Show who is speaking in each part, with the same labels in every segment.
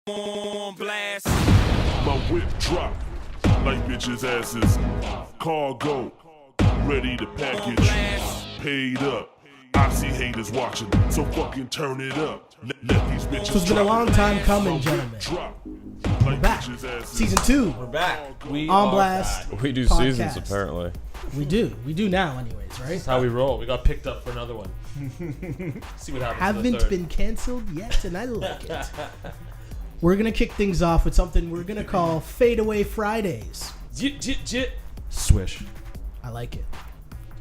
Speaker 1: on blast.
Speaker 2: My whip drop like bitches' asses. Cargo, ready to package. Paid up. I see haters watching, so fucking turn it up. Let these bitches.
Speaker 3: So it's been a long time coming, gentlemen. We're back. Season 2.
Speaker 4: We're back.
Speaker 3: We on blast.
Speaker 5: We do
Speaker 3: podcast.
Speaker 5: seasons apparently.
Speaker 3: We do now, anyways, right?
Speaker 4: That's how we roll. We got picked up for another one. See what happens.
Speaker 3: Haven't been canceled yet, and I like it. We're gonna kick things off with something we're gonna call AwayFridays.
Speaker 4: Swish.
Speaker 3: I like it.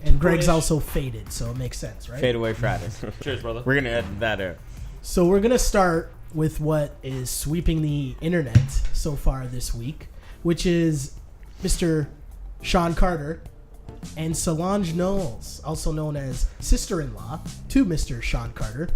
Speaker 3: And Greg's also faded, so it makes sense, right?
Speaker 6: AwayFridays.
Speaker 4: Cheers, brother.
Speaker 6: We're gonna edit that out.
Speaker 3: So we're gonna start with what is sweeping the internet so far this week, which is Mr. Sean Carter and Solange Knowles, also known as sister-in-law to Mr. Sean Carter,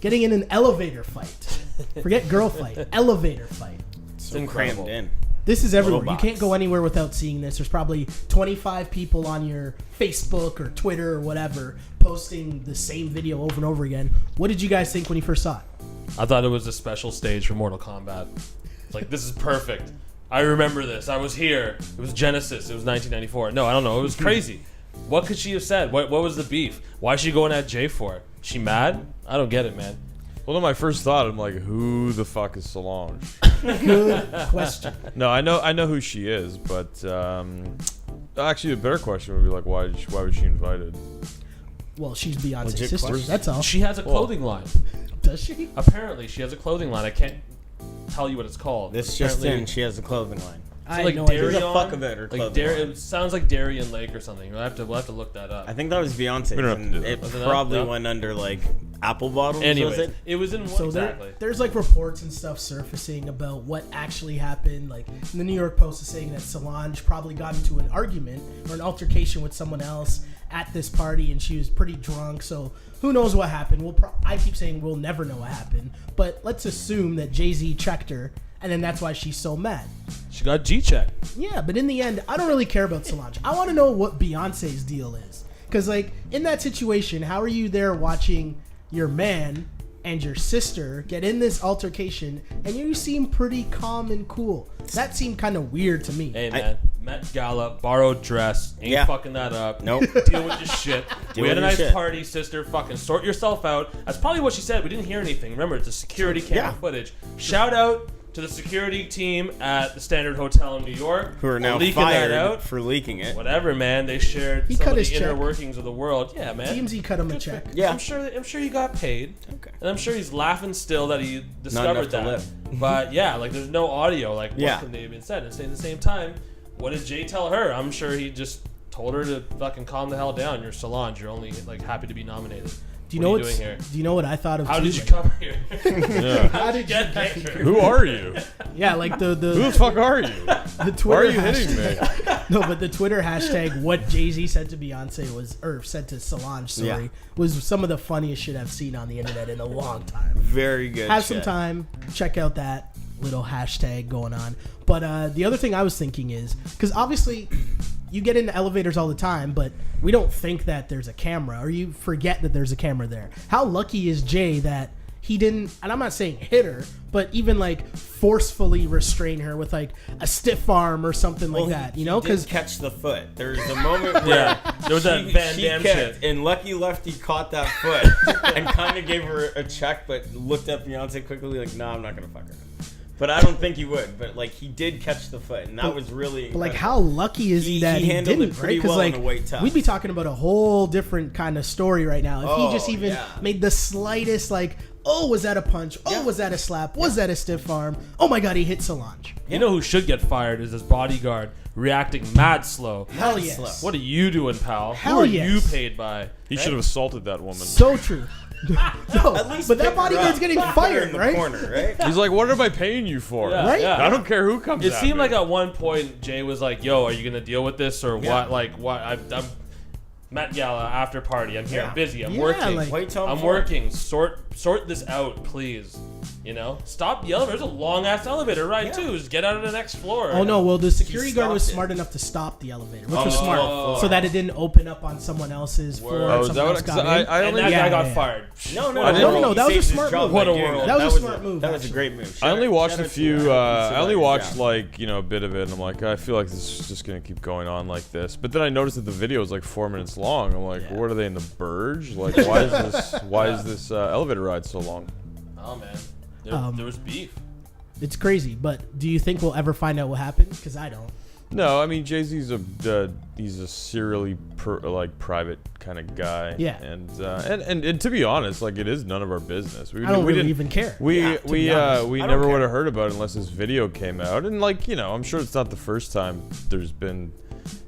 Speaker 3: getting in an elevator fight. Forget girl fight, elevator fight.
Speaker 6: It's incredible. Crammed in.
Speaker 3: This is everywhere. You
Speaker 6: box.
Speaker 3: can't go anywhere without seeing this. There's probably 25 people on your Facebook or Twitter or whatever posting the same video over and over again. What did you guys think when you first saw it?
Speaker 4: I thought it was a special stage for Mortal Kombat. It's like, this is perfect. I remember this. I was here. It was Genesis. It was 1994. No, I don't know. It was crazy. What could she have said? What was the beef? Why is she going at Jay for? She mad? I don't get it, man.
Speaker 5: Well, then my first thought, I'm like, who the fuck is Solange?
Speaker 3: Good question.
Speaker 5: No, I know who she is, but actually, a better question would be like, why was she invited?
Speaker 3: Well, she's Beyonce's
Speaker 6: Legit
Speaker 3: sister.
Speaker 6: question.
Speaker 3: That's all.
Speaker 4: She has a clothing line.
Speaker 3: Does she?
Speaker 4: Apparently, she has a clothing line. I can't tell you what it's called.
Speaker 6: This just
Speaker 4: Apparently-
Speaker 6: in, she has a clothing line.
Speaker 4: So
Speaker 3: I
Speaker 4: like
Speaker 3: had no idea.
Speaker 6: Who the
Speaker 4: Darien,
Speaker 6: fuck about her clothing line?
Speaker 4: It sounds like Darien Lake or something. We'll have to look that up.
Speaker 6: I think that was Beyonce's.
Speaker 5: We don't have to
Speaker 6: and
Speaker 5: do that.
Speaker 6: It
Speaker 4: Wasn't that?
Speaker 6: probably
Speaker 4: No?
Speaker 6: went under like Apple bottles.
Speaker 4: Anyways,
Speaker 6: Was it?
Speaker 4: it was in what
Speaker 3: So
Speaker 4: exactly?
Speaker 3: there's like reports and stuff surfacing about what actually happened. Like the New York Post is saying that Solange probably got into an argument or an altercation with someone else at this party, and she was pretty drunk. So who knows what happened? I keep saying we'll never know what happened, but let's assume that Jay-Z checked her, and then that's why she's so mad.
Speaker 4: She got G-checked.
Speaker 3: Yeah, but in the end, I don't really care about Solange. I want to know what Beyonce's deal is. Because, like, in that situation, how are you there watching your man and your sister get in this altercation, and you seem pretty calm and cool? That seemed kind of weird to me.
Speaker 4: Hey, man. Met Gala, borrowed dress. Ain't fucking that up.
Speaker 6: Nope.
Speaker 4: Deal with your shit.
Speaker 6: Deal
Speaker 4: We had a
Speaker 6: with
Speaker 4: nice
Speaker 6: your shit.
Speaker 4: party, sister. Fucking sort yourself out. That's probably what she said. We didn't hear anything. Remember, it's a security camera footage. Shout out to the security team at the Standard Hotel in New York.
Speaker 6: Who are now
Speaker 4: leaking that
Speaker 6: fired
Speaker 4: out.
Speaker 6: for leaking it.
Speaker 4: Whatever, man. They shared
Speaker 3: He
Speaker 4: some
Speaker 3: cut
Speaker 4: of
Speaker 3: his
Speaker 4: the inner
Speaker 3: check.
Speaker 4: workings of the world. Yeah, man.
Speaker 3: TMZ cut him a check.
Speaker 6: Yeah.
Speaker 4: I'm sure he got paid.
Speaker 6: Okay.
Speaker 4: And I'm sure he's laughing still that he
Speaker 6: enough
Speaker 4: discovered
Speaker 6: to
Speaker 4: that.
Speaker 6: live.
Speaker 4: But yeah, like there's no audio. Like what
Speaker 6: Yeah.
Speaker 4: can they have been said? And at the same time, what did Jay tell her? I'm sure he just told her to fucking calm the hell down. You're Solange. You're only like happy to be nominated.
Speaker 3: Do you
Speaker 4: What
Speaker 3: know
Speaker 4: are you
Speaker 3: what's-
Speaker 4: doing here?
Speaker 3: Do you know what I thought of?
Speaker 4: How
Speaker 3: too?
Speaker 4: did you
Speaker 3: Like,
Speaker 4: come here?
Speaker 5: Yeah.
Speaker 4: How did you get here?
Speaker 5: Who are you?
Speaker 3: Yeah, like
Speaker 5: Who the
Speaker 3: the
Speaker 5: fuck are you?
Speaker 3: Twitter.
Speaker 5: Why are you
Speaker 3: hashtag-
Speaker 5: hitting me?
Speaker 3: No, but the Twitter hashtag what Jay-Z said to Beyonce was, or said to Solange, was some of the funniest shit I've seen on the internet in a long time.
Speaker 6: Very good.
Speaker 3: Have some
Speaker 6: shit.
Speaker 3: time, check out that little hashtag going on. But the other thing I was thinking is, because obviously you get into elevators all the time, but we don't think that there's a camera, or you forget that there's a camera there. How lucky is Jay that he didn't, and I'm not saying hit her, but even like forcefully restrain her with like a stiff arm or something like that, you know?
Speaker 6: Because
Speaker 3: Because
Speaker 6: catch the foot. There's a moment where
Speaker 4: Yeah, there was that Van Damme
Speaker 6: kicked,
Speaker 4: shit.
Speaker 6: and Lucky Lefty caught that foot and kind of gave her a check, but looked at Beyonce quickly like, "No, I'm not gonna fuck her." But I don't think he would. But like he did catch the foot, and that was really.
Speaker 3: But like,
Speaker 6: incredible.
Speaker 3: how lucky is he
Speaker 6: He
Speaker 3: that he
Speaker 6: handled
Speaker 3: didn't,
Speaker 6: it pretty
Speaker 3: right? Because
Speaker 6: well in
Speaker 3: like,
Speaker 6: a weight tough.
Speaker 3: we'd be talking about a whole different kind of story right now if he just
Speaker 6: Oh,
Speaker 3: even
Speaker 6: yeah.
Speaker 3: made the slightest like, oh, was that a punch? Oh,
Speaker 6: Yeah.
Speaker 3: was that a slap? Was that a stiff arm? Oh my God, he hit Solange.
Speaker 4: You know who should get fired is his bodyguard reacting mad slow.
Speaker 3: Hell
Speaker 6: Mad
Speaker 3: yes.
Speaker 6: slow.
Speaker 4: What are you doing, pal?
Speaker 3: Hell
Speaker 4: Who are
Speaker 3: yes.
Speaker 4: you paid by?
Speaker 5: He should have assaulted that woman.
Speaker 3: So true. No,
Speaker 6: At least
Speaker 3: but that
Speaker 6: pick her
Speaker 3: bodyguard's
Speaker 6: up,
Speaker 3: getting
Speaker 6: put her
Speaker 3: fired,
Speaker 6: in the
Speaker 3: right?
Speaker 6: corner, right?
Speaker 5: He's like, what am I paying you for?
Speaker 4: Yeah,
Speaker 3: Right?
Speaker 4: yeah.
Speaker 5: I don't care who comes
Speaker 4: It
Speaker 5: at
Speaker 4: seemed
Speaker 5: me.
Speaker 4: like at one point Jay was like, "Yo, are you gonna deal with this or
Speaker 6: Yeah.
Speaker 4: what? Like, what? I'm Met Gala after party. I'm here.
Speaker 6: Yeah.
Speaker 4: I'm busy. I'm
Speaker 3: Yeah,
Speaker 4: working.
Speaker 3: like-
Speaker 6: Wait till
Speaker 4: I'm
Speaker 6: I'm
Speaker 4: working. Sort this out, please. You know, stop the elevator. There's a long ass elevator ride too. Just get out of the next floor.
Speaker 3: Oh no! Well, the security guard was
Speaker 6: stopped it.
Speaker 3: smart enough to stop the elevator, which
Speaker 6: Oh,
Speaker 3: was
Speaker 6: no.
Speaker 3: smart,
Speaker 6: Oh.
Speaker 3: so that it didn't open up on someone else's floor.
Speaker 4: Word.
Speaker 3: And
Speaker 5: Oh, is that
Speaker 3: someone
Speaker 5: what?
Speaker 3: else
Speaker 5: 'Cause
Speaker 3: got
Speaker 5: I
Speaker 3: in.
Speaker 5: only
Speaker 4: And that
Speaker 3: Yeah,
Speaker 4: guy got
Speaker 3: yeah.
Speaker 4: fired.
Speaker 6: No,
Speaker 5: I didn't know.
Speaker 3: That was a
Speaker 6: He saved
Speaker 3: smart
Speaker 6: his job
Speaker 3: move.
Speaker 6: by
Speaker 4: What a
Speaker 6: doing
Speaker 4: world.
Speaker 6: that.
Speaker 3: That was a smart move,
Speaker 6: That was a
Speaker 3: actually.
Speaker 6: great move.
Speaker 5: I only watched
Speaker 6: Shout
Speaker 5: a
Speaker 6: out to
Speaker 5: few.
Speaker 6: him.
Speaker 5: I only
Speaker 6: Good
Speaker 5: watched
Speaker 6: job.
Speaker 5: like a bit of it, and I'm like, I feel like this is just gonna keep going on like this. But then I noticed that the video is like 4 minutes long. I'm like, what are they in the Burge? Like, why is this? Why is this elevator ride so long?
Speaker 4: Oh man, there was beef.
Speaker 3: It's crazy, but do you think we'll ever find out what happened? Because I don't.
Speaker 5: No, I mean Jay-Z's he's a serially private kind of guy.
Speaker 3: Yeah.
Speaker 5: And to be honest, like it is none of our business. We
Speaker 3: I don't really
Speaker 5: didn't
Speaker 3: even care.
Speaker 5: We
Speaker 3: to be honest.
Speaker 5: we
Speaker 6: I don't
Speaker 5: never
Speaker 6: care.
Speaker 5: would have heard about it unless this video came out. And like I'm sure it's not the first time there's been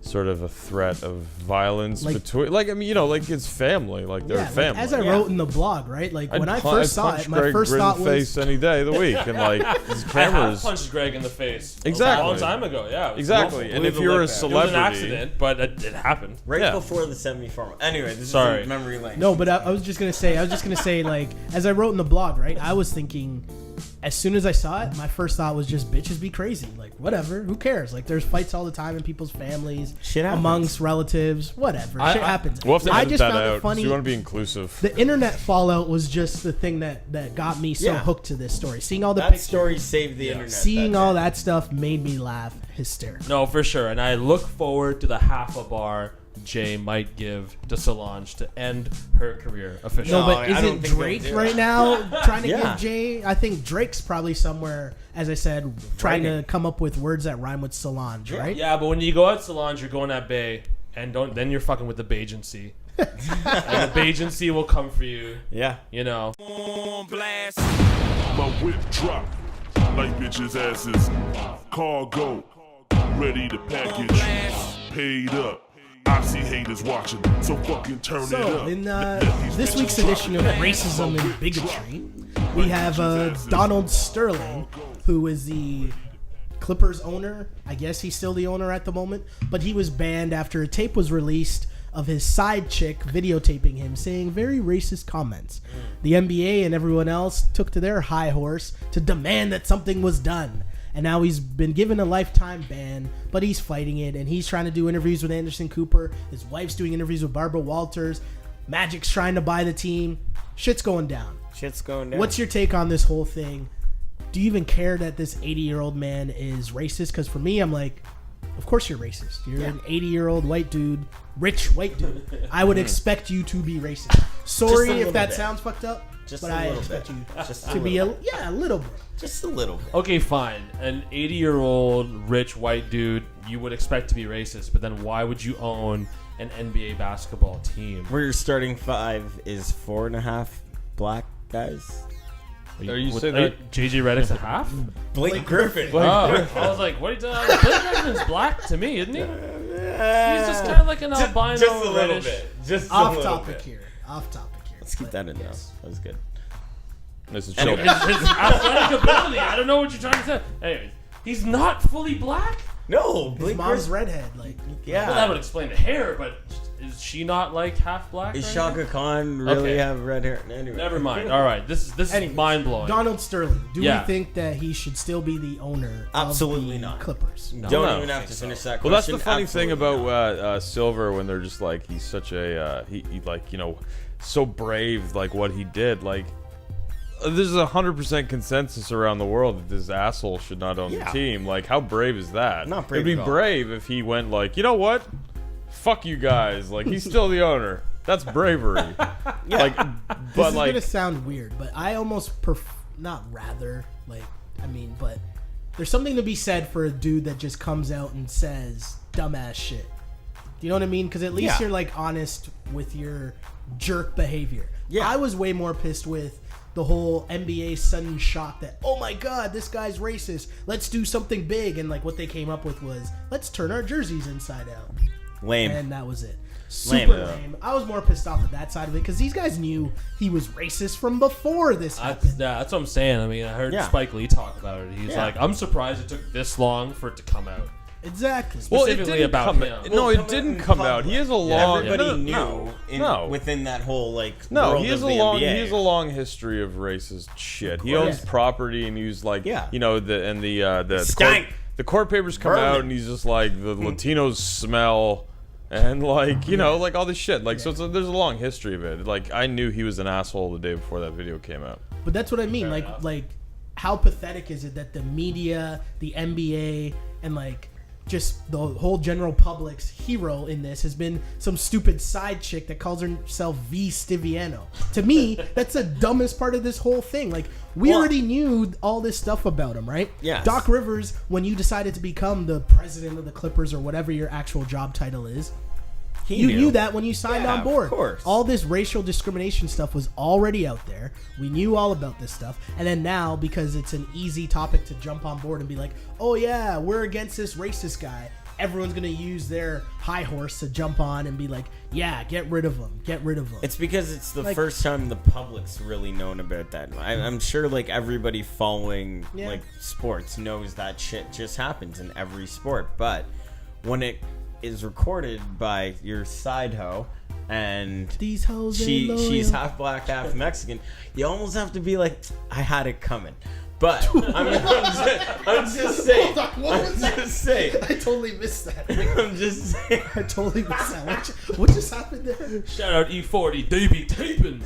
Speaker 5: sort of a threat of violence
Speaker 3: Like-
Speaker 5: between. Like I mean, like it's family. Like they're
Speaker 3: Yeah, like,
Speaker 5: family.
Speaker 3: as I wrote in the blog, right? Like when I
Speaker 5: I'd
Speaker 3: first saw
Speaker 5: punch
Speaker 3: it, my
Speaker 5: Greg
Speaker 3: first
Speaker 5: in
Speaker 3: thought
Speaker 5: the
Speaker 3: was,
Speaker 5: face any day of the week, and like his
Speaker 4: I have
Speaker 5: cameras.
Speaker 4: punched Greg in the face.
Speaker 5: Exactly.
Speaker 4: A long time ago. Yeah. It was
Speaker 5: Exactly.
Speaker 4: awful.
Speaker 5: And
Speaker 6: Believe
Speaker 5: if
Speaker 6: the
Speaker 5: you're a
Speaker 6: lip back.
Speaker 4: It was
Speaker 5: celebrity,
Speaker 4: an accident, but it happened.
Speaker 6: Right
Speaker 5: Yeah.
Speaker 6: before the 74. Anyway, this
Speaker 4: Sorry.
Speaker 6: is memory lane.
Speaker 3: no, but I was just gonna say, like, as I wrote in the blog, right? I was thinking, as soon as I saw it, my first thought was just bitches be crazy. Like, whatever, who cares? Like, there's fights all the time in people's families,
Speaker 6: Shit happens.
Speaker 3: amongst relatives, whatever. Shit happens.
Speaker 5: we'll have to
Speaker 3: I
Speaker 5: edit
Speaker 3: just
Speaker 5: that
Speaker 3: found
Speaker 5: out.
Speaker 3: it funny.
Speaker 5: So you want to be inclusive.
Speaker 3: The internet fallout was just the thing that got me so
Speaker 6: Yeah.
Speaker 3: hooked to this story. Seeing all the
Speaker 6: That
Speaker 3: pictures,
Speaker 6: story saved the internet.
Speaker 3: seeing
Speaker 6: that
Speaker 3: all
Speaker 6: day.
Speaker 3: that stuff made me laugh hysterical.
Speaker 4: No, for sure. And I look forward to the half a bar Jay might give to Solange to end her career officially.
Speaker 3: No,
Speaker 6: No,
Speaker 3: but
Speaker 6: I don't
Speaker 3: isn't
Speaker 6: think they'll
Speaker 3: Drake
Speaker 6: do
Speaker 3: right
Speaker 6: that.
Speaker 3: now trying to
Speaker 6: Yeah.
Speaker 3: give Jay? I think Drake's probably somewhere, as I said, trying
Speaker 6: Writing.
Speaker 3: to come up with words that rhyme with Solange, right?
Speaker 4: Yeah, but when you go at Solange, you're going at Bay, and then you're fucking with the Bagency. And the Bagency will come for you.
Speaker 6: Yeah.
Speaker 4: You know.
Speaker 2: My whip drop like bitches' asses. Cargo, ready to package. Paid up. I see haters watching, so fucking turn it
Speaker 3: So,
Speaker 2: up.
Speaker 3: in
Speaker 2: Let these
Speaker 3: this
Speaker 2: bitches
Speaker 3: week's
Speaker 2: drop
Speaker 3: edition of
Speaker 2: it.
Speaker 3: Racism and Bigotry, we have Donald Sterling, who is the Clippers owner. I guess he's still the owner at the moment, but he was banned after a tape was released of his side chick videotaping him saying very racist comments. The NBA and everyone else took to their high horse to demand that something was done. And now he's been given a lifetime ban, but he's fighting it, and he's trying to do interviews with Anderson Cooper. His wife's doing interviews with Barbara Walters. Magic's trying to buy the team. Shit's going down.
Speaker 6: Shit's going down.
Speaker 3: What's your take on this whole thing? Do you even care that this 80-year-old man is racist? Because for me, I'm like, of course you're racist. You're an 80-year-old white dude, rich white dude. I would expect you to be racist. Sorry if
Speaker 6: little
Speaker 3: that
Speaker 6: bit.
Speaker 3: sounds fucked up,
Speaker 6: Just
Speaker 3: but
Speaker 6: a
Speaker 3: I
Speaker 6: little
Speaker 3: expect
Speaker 6: bit.
Speaker 3: you
Speaker 6: Just
Speaker 3: to be a little bit.
Speaker 6: Just a little bit.
Speaker 4: Okay, fine. An 80-year-old rich white dude you would expect to be racist, but then why would you own an NBA basketball team?
Speaker 6: Where your starting five is 4.5 black guys.
Speaker 5: Are you saying that?
Speaker 4: JJ Redick's a half?
Speaker 6: Blake Griffin.
Speaker 4: Oh, I was like, what are you doing? Blake Griffin's black to me, isn't he? He's just kind of like an albino
Speaker 6: Just a little
Speaker 4: reddish.
Speaker 6: bit. Just a
Speaker 3: Off
Speaker 6: little
Speaker 3: topic
Speaker 6: bit.
Speaker 3: here. Off topic here.
Speaker 6: Let's keep that in there. That was good.
Speaker 5: This is
Speaker 6: Anyway.
Speaker 5: children.
Speaker 4: His athletic ability. I don't know what you're trying to say. Anyways, he's not fully black.
Speaker 6: No,
Speaker 3: His
Speaker 6: Blake
Speaker 3: mom's
Speaker 6: Griffin.
Speaker 3: redhead. Like,
Speaker 6: Yeah.
Speaker 4: Well, that would explain the hair, but is she not like half black?
Speaker 6: Is
Speaker 4: or
Speaker 6: Shaka
Speaker 4: anything?
Speaker 6: Khan really
Speaker 4: Okay.
Speaker 6: have red hair? Anyway.
Speaker 4: Never mind. All right, this is
Speaker 3: Anyways,
Speaker 4: mind blowing.
Speaker 3: Donald Sterling. Do
Speaker 4: Yeah.
Speaker 3: we think that he should still be the owner
Speaker 6: Absolutely
Speaker 3: of the
Speaker 6: not.
Speaker 3: Clippers?
Speaker 6: Don't
Speaker 5: No.
Speaker 6: even have to finish that
Speaker 5: Well, that's
Speaker 6: question.
Speaker 5: the funny thing
Speaker 6: Absolutely
Speaker 5: about
Speaker 6: not.
Speaker 5: Silver when they're just like he's such a he like so brave like what he did like. There's 100% consensus around the world that this asshole should not own the
Speaker 6: Yeah.
Speaker 5: team. Like, how brave is that?
Speaker 6: Not brave
Speaker 5: It'd be
Speaker 6: at all.
Speaker 5: brave if he went like, you know what? Fuck you guys. Like, he's still the owner. That's bravery. Like,
Speaker 3: This
Speaker 5: but
Speaker 3: is
Speaker 5: like,
Speaker 3: gonna sound weird, but I almost not rather like I mean, but there's something to be said for a dude that just comes out and says dumbass shit. Do you know what I mean? Because at least
Speaker 6: Yeah.
Speaker 3: you're like honest with your jerk behavior.
Speaker 6: Yeah.
Speaker 3: I was way more pissed with the whole NBA sudden shock that, oh my god, this guy's racist. Let's do something big. And like what they came up with was, let's turn our jerseys inside out.
Speaker 6: Lame.
Speaker 3: And that was it.
Speaker 6: Lame.
Speaker 3: Super lame. I was more pissed off at that side of it because these guys knew he was racist from before this happened.
Speaker 4: That's what I'm saying. I mean, I heard
Speaker 6: Yeah.
Speaker 4: Spike Lee talk about it. He's
Speaker 6: Yeah.
Speaker 4: like, I'm surprised it took this long for it to come out.
Speaker 3: Exactly.
Speaker 5: Well,
Speaker 4: Specifically about
Speaker 5: come
Speaker 4: him.
Speaker 5: No,
Speaker 6: Well,
Speaker 5: it
Speaker 6: come out
Speaker 5: didn't
Speaker 6: in
Speaker 5: come out.
Speaker 6: public.
Speaker 5: He has a long.
Speaker 6: Everybody
Speaker 5: no,
Speaker 6: knew
Speaker 5: no.
Speaker 6: within that whole
Speaker 5: No,
Speaker 6: world
Speaker 5: he has
Speaker 6: of
Speaker 5: a
Speaker 6: the
Speaker 5: long
Speaker 6: NBA.
Speaker 5: he has a long history of racist shit. He
Speaker 3: course.
Speaker 5: owns property, and he's like,
Speaker 6: Yeah.
Speaker 5: you know, the
Speaker 6: Stank.
Speaker 5: court papers come
Speaker 6: Vermin.
Speaker 5: out, and he's just like, the Latinos smell, and like, you know, like all this shit. Like, so there's a long history of it. Like, I knew he was an asshole the day before that video came out.
Speaker 3: But that's what I mean. Like, how pathetic is it that the media, the NBA, and like just the whole general public's hero in this has been some stupid side chick that calls herself V Stiviano. To me, that's the dumbest part of this whole thing. Like, we already knew all this stuff about him, right?
Speaker 6: Yes.
Speaker 3: Doc Rivers, when you decided to become the president of the Clippers or whatever your actual job title is, you knew that when you signed
Speaker 6: Yeah,
Speaker 3: on board.
Speaker 6: of course.
Speaker 3: All this racial discrimination stuff was already out there. We knew all about this stuff. And then now, because it's an easy topic to jump on board and be like, oh yeah, we're against this racist guy, everyone's going to use their high horse to jump on and be like, yeah, get rid of him. Get rid of him.
Speaker 6: It's because it's the
Speaker 3: Like-
Speaker 6: first time the public's really known about that. I'm sure like everybody following like sports knows that shit just happens in every sport. But when it is recorded by your side hoe and
Speaker 3: These hoes ain't loyal.
Speaker 6: she's half black, half Mexican, you almost have to be like, I had it coming. But I'm just saying.
Speaker 3: Hold on, what was that?
Speaker 6: Just saying.
Speaker 3: I totally missed that.
Speaker 6: I'm just saying.
Speaker 3: I totally missed that. What just happened there?
Speaker 4: Shout out E40, they be taping.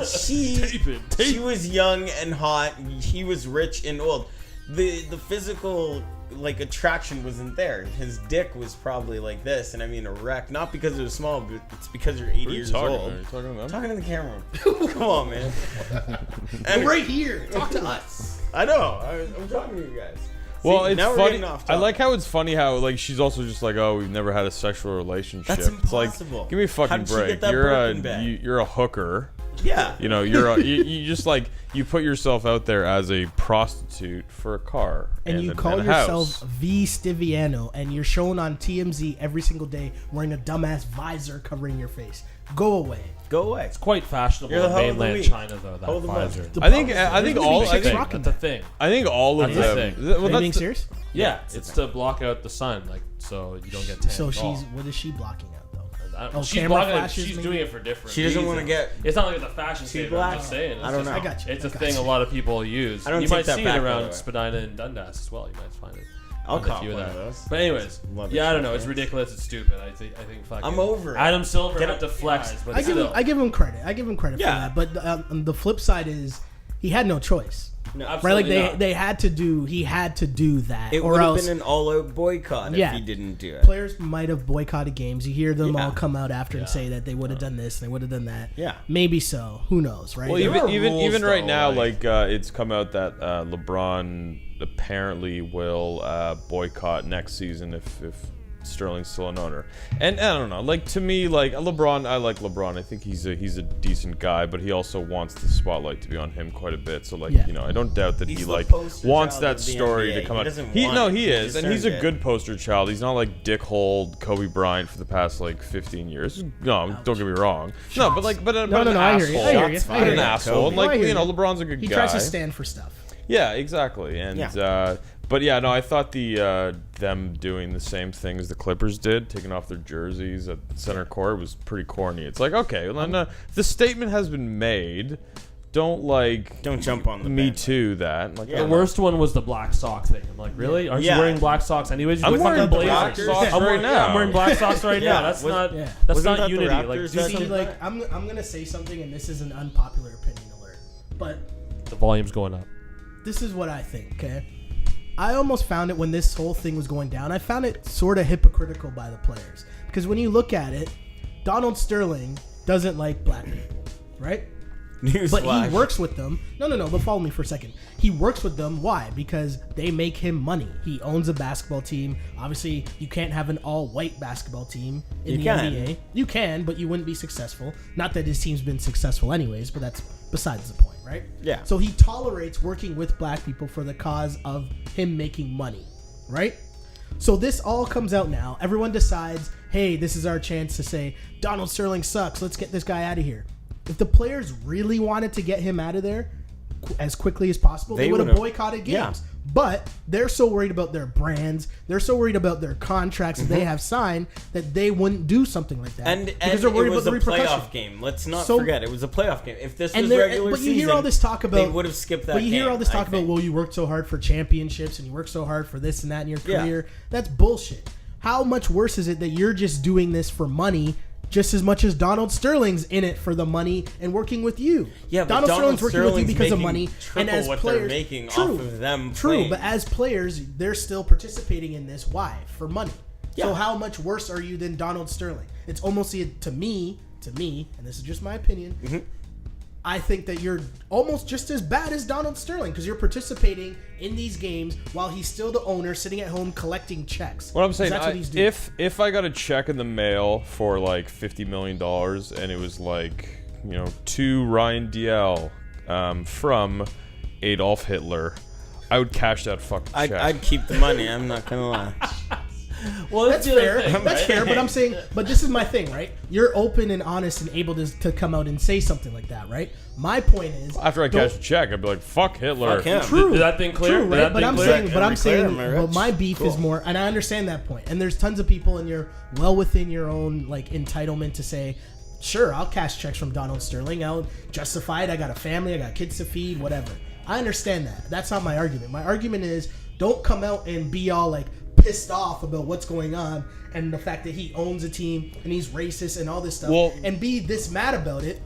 Speaker 6: She was young and hot. He was rich and old. The physical like attraction wasn't there. His dick was probably like this, and I mean erect, not because it was small, but it's because you're 80 years old.
Speaker 5: Are you talking to them?
Speaker 6: Talking to the camera. Come on, man. And
Speaker 3: Right here. Talk to us.
Speaker 6: I know. I'm talking to you guys.
Speaker 5: Well,
Speaker 6: See,
Speaker 5: it's
Speaker 6: now we're
Speaker 5: funny.
Speaker 6: getting off
Speaker 5: I
Speaker 6: topic.
Speaker 5: like how it's funny how like she's also just like, oh, we've never had a sexual relationship.
Speaker 6: That's
Speaker 5: It's like,
Speaker 6: impossible.
Speaker 5: give me a
Speaker 6: How
Speaker 5: fucking
Speaker 6: did she
Speaker 5: break.
Speaker 6: get that
Speaker 5: You're
Speaker 6: Birkin bag?
Speaker 5: you're a hooker.
Speaker 6: Yeah.
Speaker 5: You know, you just like you put yourself out there as a prostitute for a car
Speaker 3: And you
Speaker 5: a-
Speaker 3: call
Speaker 5: and a
Speaker 3: yourself
Speaker 5: house.
Speaker 3: V Stiviano, and you're shown on TMZ every single day wearing a dumbass visor covering your face. Go away.
Speaker 6: Go away.
Speaker 4: Quite fashionable
Speaker 6: You're the
Speaker 4: in
Speaker 6: hoe of the
Speaker 4: mainland
Speaker 6: week.
Speaker 4: China, though.
Speaker 6: Hoe of
Speaker 4: That
Speaker 6: the month.
Speaker 4: visor.
Speaker 3: The
Speaker 5: I think
Speaker 3: problem is
Speaker 5: I think
Speaker 3: there's
Speaker 5: all
Speaker 3: big
Speaker 5: I
Speaker 3: chicks
Speaker 5: think,
Speaker 3: rocking
Speaker 4: That's a
Speaker 3: that.
Speaker 4: thing.
Speaker 5: I think all of
Speaker 4: That's a
Speaker 5: them.
Speaker 4: thing.
Speaker 5: Well,
Speaker 3: Are you
Speaker 5: that's
Speaker 3: being
Speaker 5: the-
Speaker 3: serious?
Speaker 4: Yeah, it's to block out the sun, like so you don't get tan.
Speaker 3: So
Speaker 4: at all.
Speaker 3: she's what is she blocking out though?
Speaker 4: I don't-
Speaker 3: Oh,
Speaker 4: she's
Speaker 3: camera
Speaker 4: blocking it.
Speaker 3: flashes
Speaker 4: She's
Speaker 3: maybe?
Speaker 4: doing it for different.
Speaker 6: She doesn't wanna
Speaker 4: reasons.
Speaker 6: get
Speaker 4: It's not like it's a fashion
Speaker 6: too
Speaker 4: statement. I'm
Speaker 6: black.
Speaker 4: just saying. It's
Speaker 6: I don't
Speaker 4: just-
Speaker 6: know.
Speaker 3: I got you.
Speaker 4: It's a
Speaker 3: I got
Speaker 4: thing
Speaker 3: you.
Speaker 4: a lot of people use.
Speaker 6: I don't
Speaker 4: You
Speaker 6: take
Speaker 4: might
Speaker 6: that
Speaker 4: see
Speaker 6: back,
Speaker 4: it
Speaker 6: by
Speaker 4: around
Speaker 6: the way.
Speaker 4: Spadina and Dundas as well. You might find it.
Speaker 6: I'll
Speaker 4: on a
Speaker 6: cop
Speaker 4: few
Speaker 6: one
Speaker 4: of
Speaker 6: of
Speaker 4: that.
Speaker 6: those.
Speaker 4: But anyways,
Speaker 6: Love
Speaker 4: yeah,
Speaker 6: it.
Speaker 4: I don't know. It's ridiculous. It's stupid. I think fucking.
Speaker 6: I'm over it.
Speaker 4: Adam Silver
Speaker 6: Get
Speaker 4: had
Speaker 6: up-
Speaker 4: to flex, but
Speaker 3: I
Speaker 4: still.
Speaker 3: give him credit. I give him credit
Speaker 6: Yeah.
Speaker 3: for that. But the flip side is he had no choice.
Speaker 6: No,
Speaker 3: Right? Like
Speaker 4: Absolutely not.
Speaker 3: they had to do. He had to do that,
Speaker 6: It
Speaker 3: or
Speaker 6: would have
Speaker 3: else
Speaker 6: been an all-out boycott
Speaker 3: Yeah.
Speaker 6: if he didn't do it.
Speaker 3: players might have boycotted games. You hear them
Speaker 6: Yeah.
Speaker 3: all come out after and
Speaker 4: Yeah.
Speaker 3: say that they would have done this and they would have done that.
Speaker 6: Yeah.
Speaker 3: Maybe so. Who knows, right?
Speaker 5: Well,
Speaker 6: There are
Speaker 5: even
Speaker 6: rules,
Speaker 5: right
Speaker 6: though,
Speaker 5: now,
Speaker 6: like-
Speaker 5: it's come out that LeBron apparently will boycott next season if Sterling's still an owner. And I don't know, like to me, like LeBron, I like LeBron. I think he's a decent guy, but he also wants the spotlight to be on him quite a bit. So like,
Speaker 3: Yeah.
Speaker 5: you know, I don't doubt that
Speaker 6: He's
Speaker 5: he
Speaker 6: the
Speaker 5: like
Speaker 6: poster
Speaker 5: wants
Speaker 6: child
Speaker 5: that
Speaker 6: of the
Speaker 5: story
Speaker 6: NBA.
Speaker 5: to come
Speaker 6: He
Speaker 5: out.
Speaker 6: doesn't
Speaker 5: He
Speaker 6: want
Speaker 5: no,
Speaker 6: it.
Speaker 5: he
Speaker 6: He
Speaker 5: is, and he's a
Speaker 6: deserved it.
Speaker 5: good poster child. He's not like Dick Hold, Kobe Bryant for the past like 15 years. No, don't get me wrong. No, but like, but an
Speaker 3: no,
Speaker 5: asshole.
Speaker 3: I hear you. I hear you.
Speaker 6: Shots
Speaker 3: I hear
Speaker 5: An
Speaker 3: you.
Speaker 5: asshole. And
Speaker 3: No, I
Speaker 5: like,
Speaker 3: hear
Speaker 5: you know,
Speaker 3: you.
Speaker 5: LeBron's a good
Speaker 3: He
Speaker 5: guy.
Speaker 3: tries to stand for stuff.
Speaker 5: Yeah, exactly. And
Speaker 6: Yeah.
Speaker 5: but yeah, no, I thought the them doing the same thing as the Clippers did, taking off their jerseys at center court, was pretty corny. It's like, okay, well, no, the statement has been made. Don't
Speaker 6: Jump on the
Speaker 5: me
Speaker 6: bandwagon.
Speaker 5: too that. Like,
Speaker 6: Yeah.
Speaker 4: The worst one was the black sock thing. I'm like, really? Aren't
Speaker 6: Yeah.
Speaker 4: you wearing black socks anyways?
Speaker 5: I'm
Speaker 4: You're
Speaker 5: wearing
Speaker 4: fucking
Speaker 5: black
Speaker 4: Blazers.
Speaker 5: socks
Speaker 4: I'm
Speaker 5: right
Speaker 4: wearing,
Speaker 5: now.
Speaker 4: Yeah, I'm wearing black socks right
Speaker 6: Yeah.
Speaker 4: now. That's
Speaker 6: Was-
Speaker 4: not.
Speaker 3: Yeah.
Speaker 4: That's
Speaker 6: Wasn't
Speaker 4: not
Speaker 6: that the
Speaker 4: unity. Like,
Speaker 6: Raptors
Speaker 4: do
Speaker 6: that
Speaker 3: See,
Speaker 6: did
Speaker 3: like I'm gonna say something, and this is an unpopular opinion alert, but
Speaker 4: the volume's going up.
Speaker 3: this is what I think. Okay, I almost found it when this whole thing was going down. I found it sort of hypocritical by the players because when you look at it, Donald Sterling doesn't like black people, right? But
Speaker 6: Newsflash.
Speaker 3: he works with them. No, but follow me for a second. He works with them. Why? Because they make him money. He owns a basketball team. Obviously, you can't have an all-white basketball team in
Speaker 6: You
Speaker 3: the
Speaker 6: can.
Speaker 3: NBA. You can, but you wouldn't be successful. Not that his team's been successful anyways, but that's besides the point, right?
Speaker 6: Yeah.
Speaker 3: So he tolerates working with black people for the cause of him making money, right? So this all comes out now. Everyone decides, hey, this is our chance to say, Donald Sterling sucks. Let's get this guy out of here. If the players really wanted to get him out of there, as quickly as possible, they would have
Speaker 6: would've-
Speaker 3: boycotted games.
Speaker 6: yeah.
Speaker 3: But they're so worried about their brands, they're so worried about their contracts that they have signed that they wouldn't do something like that.
Speaker 6: And
Speaker 3: because they're worried
Speaker 6: it was
Speaker 3: about
Speaker 6: a
Speaker 3: the repercussions.
Speaker 6: playoff game. Let's not
Speaker 3: So-
Speaker 6: forget, it was a playoff game. If this
Speaker 3: And
Speaker 6: was
Speaker 3: there-
Speaker 6: regular
Speaker 3: but you
Speaker 6: season,
Speaker 3: hear all this talk about
Speaker 6: they would have skipped that
Speaker 3: But you hear
Speaker 6: game,
Speaker 3: all this talk
Speaker 6: I
Speaker 3: about,
Speaker 6: think.
Speaker 3: well, you worked so hard for championships and you worked so hard for this and that in your
Speaker 6: Yeah.
Speaker 3: career. That's bullshit. How much worse is it that you're just doing this for money just as much as Donald Sterling's in it for the money and working with you?
Speaker 6: Yeah, but
Speaker 3: Donald Sterling's working with you
Speaker 6: Sterling's
Speaker 3: because of
Speaker 6: making
Speaker 3: money.
Speaker 6: triple
Speaker 3: And as
Speaker 6: what
Speaker 3: players,
Speaker 6: they're making off of them
Speaker 3: True,
Speaker 6: playing.
Speaker 3: but as players, they're still participating in this. Why? For money. So
Speaker 6: Yeah.
Speaker 3: how much worse are you than Donald Sterling? It's almost, to me, and this is just my opinion,
Speaker 6: Mm-hmm.
Speaker 3: I think that you're almost just as bad as Donald Sterling because you're participating in these games while he's still the owner sitting at home collecting checks.
Speaker 5: What I'm saying,
Speaker 3: that's what he's doing.
Speaker 5: if I got a check in the mail for like $50 million and it was like, to Ryan DL from Adolf Hitler, I would cash that fucking check.
Speaker 6: I'd keep the money. I'm not gonna lie.
Speaker 4: Well,
Speaker 3: That's
Speaker 4: the other
Speaker 3: fair.
Speaker 4: thing,
Speaker 3: That's
Speaker 4: right?
Speaker 3: fair. But I'm saying, but this is my thing, right? You're open and honest and able to come out and say something like that, right? My point is,
Speaker 5: After I
Speaker 3: don't-
Speaker 5: cash a check, I'd be like, fuck Hitler.
Speaker 6: Fuck him.
Speaker 3: True.
Speaker 4: Did that thing clear?
Speaker 3: True,
Speaker 4: Did
Speaker 3: right?
Speaker 4: that
Speaker 3: But
Speaker 4: thing
Speaker 3: I'm
Speaker 4: clear?
Speaker 3: saying,
Speaker 6: Am I clear?
Speaker 3: but my beef is
Speaker 6: Cool.
Speaker 3: more, and I understand that point. And there's tons of people, and you're well within your own like entitlement to say, sure, I'll cash checks from Donald Sterling. I'll justify it. I got a family. I got kids to feed. Whatever. I understand that. That's not my argument. My argument is, don't come out and be all like pissed off about what's going on and the fact that he owns a team and he's racist and all this stuff,
Speaker 5: Well-
Speaker 3: and be this mad about it.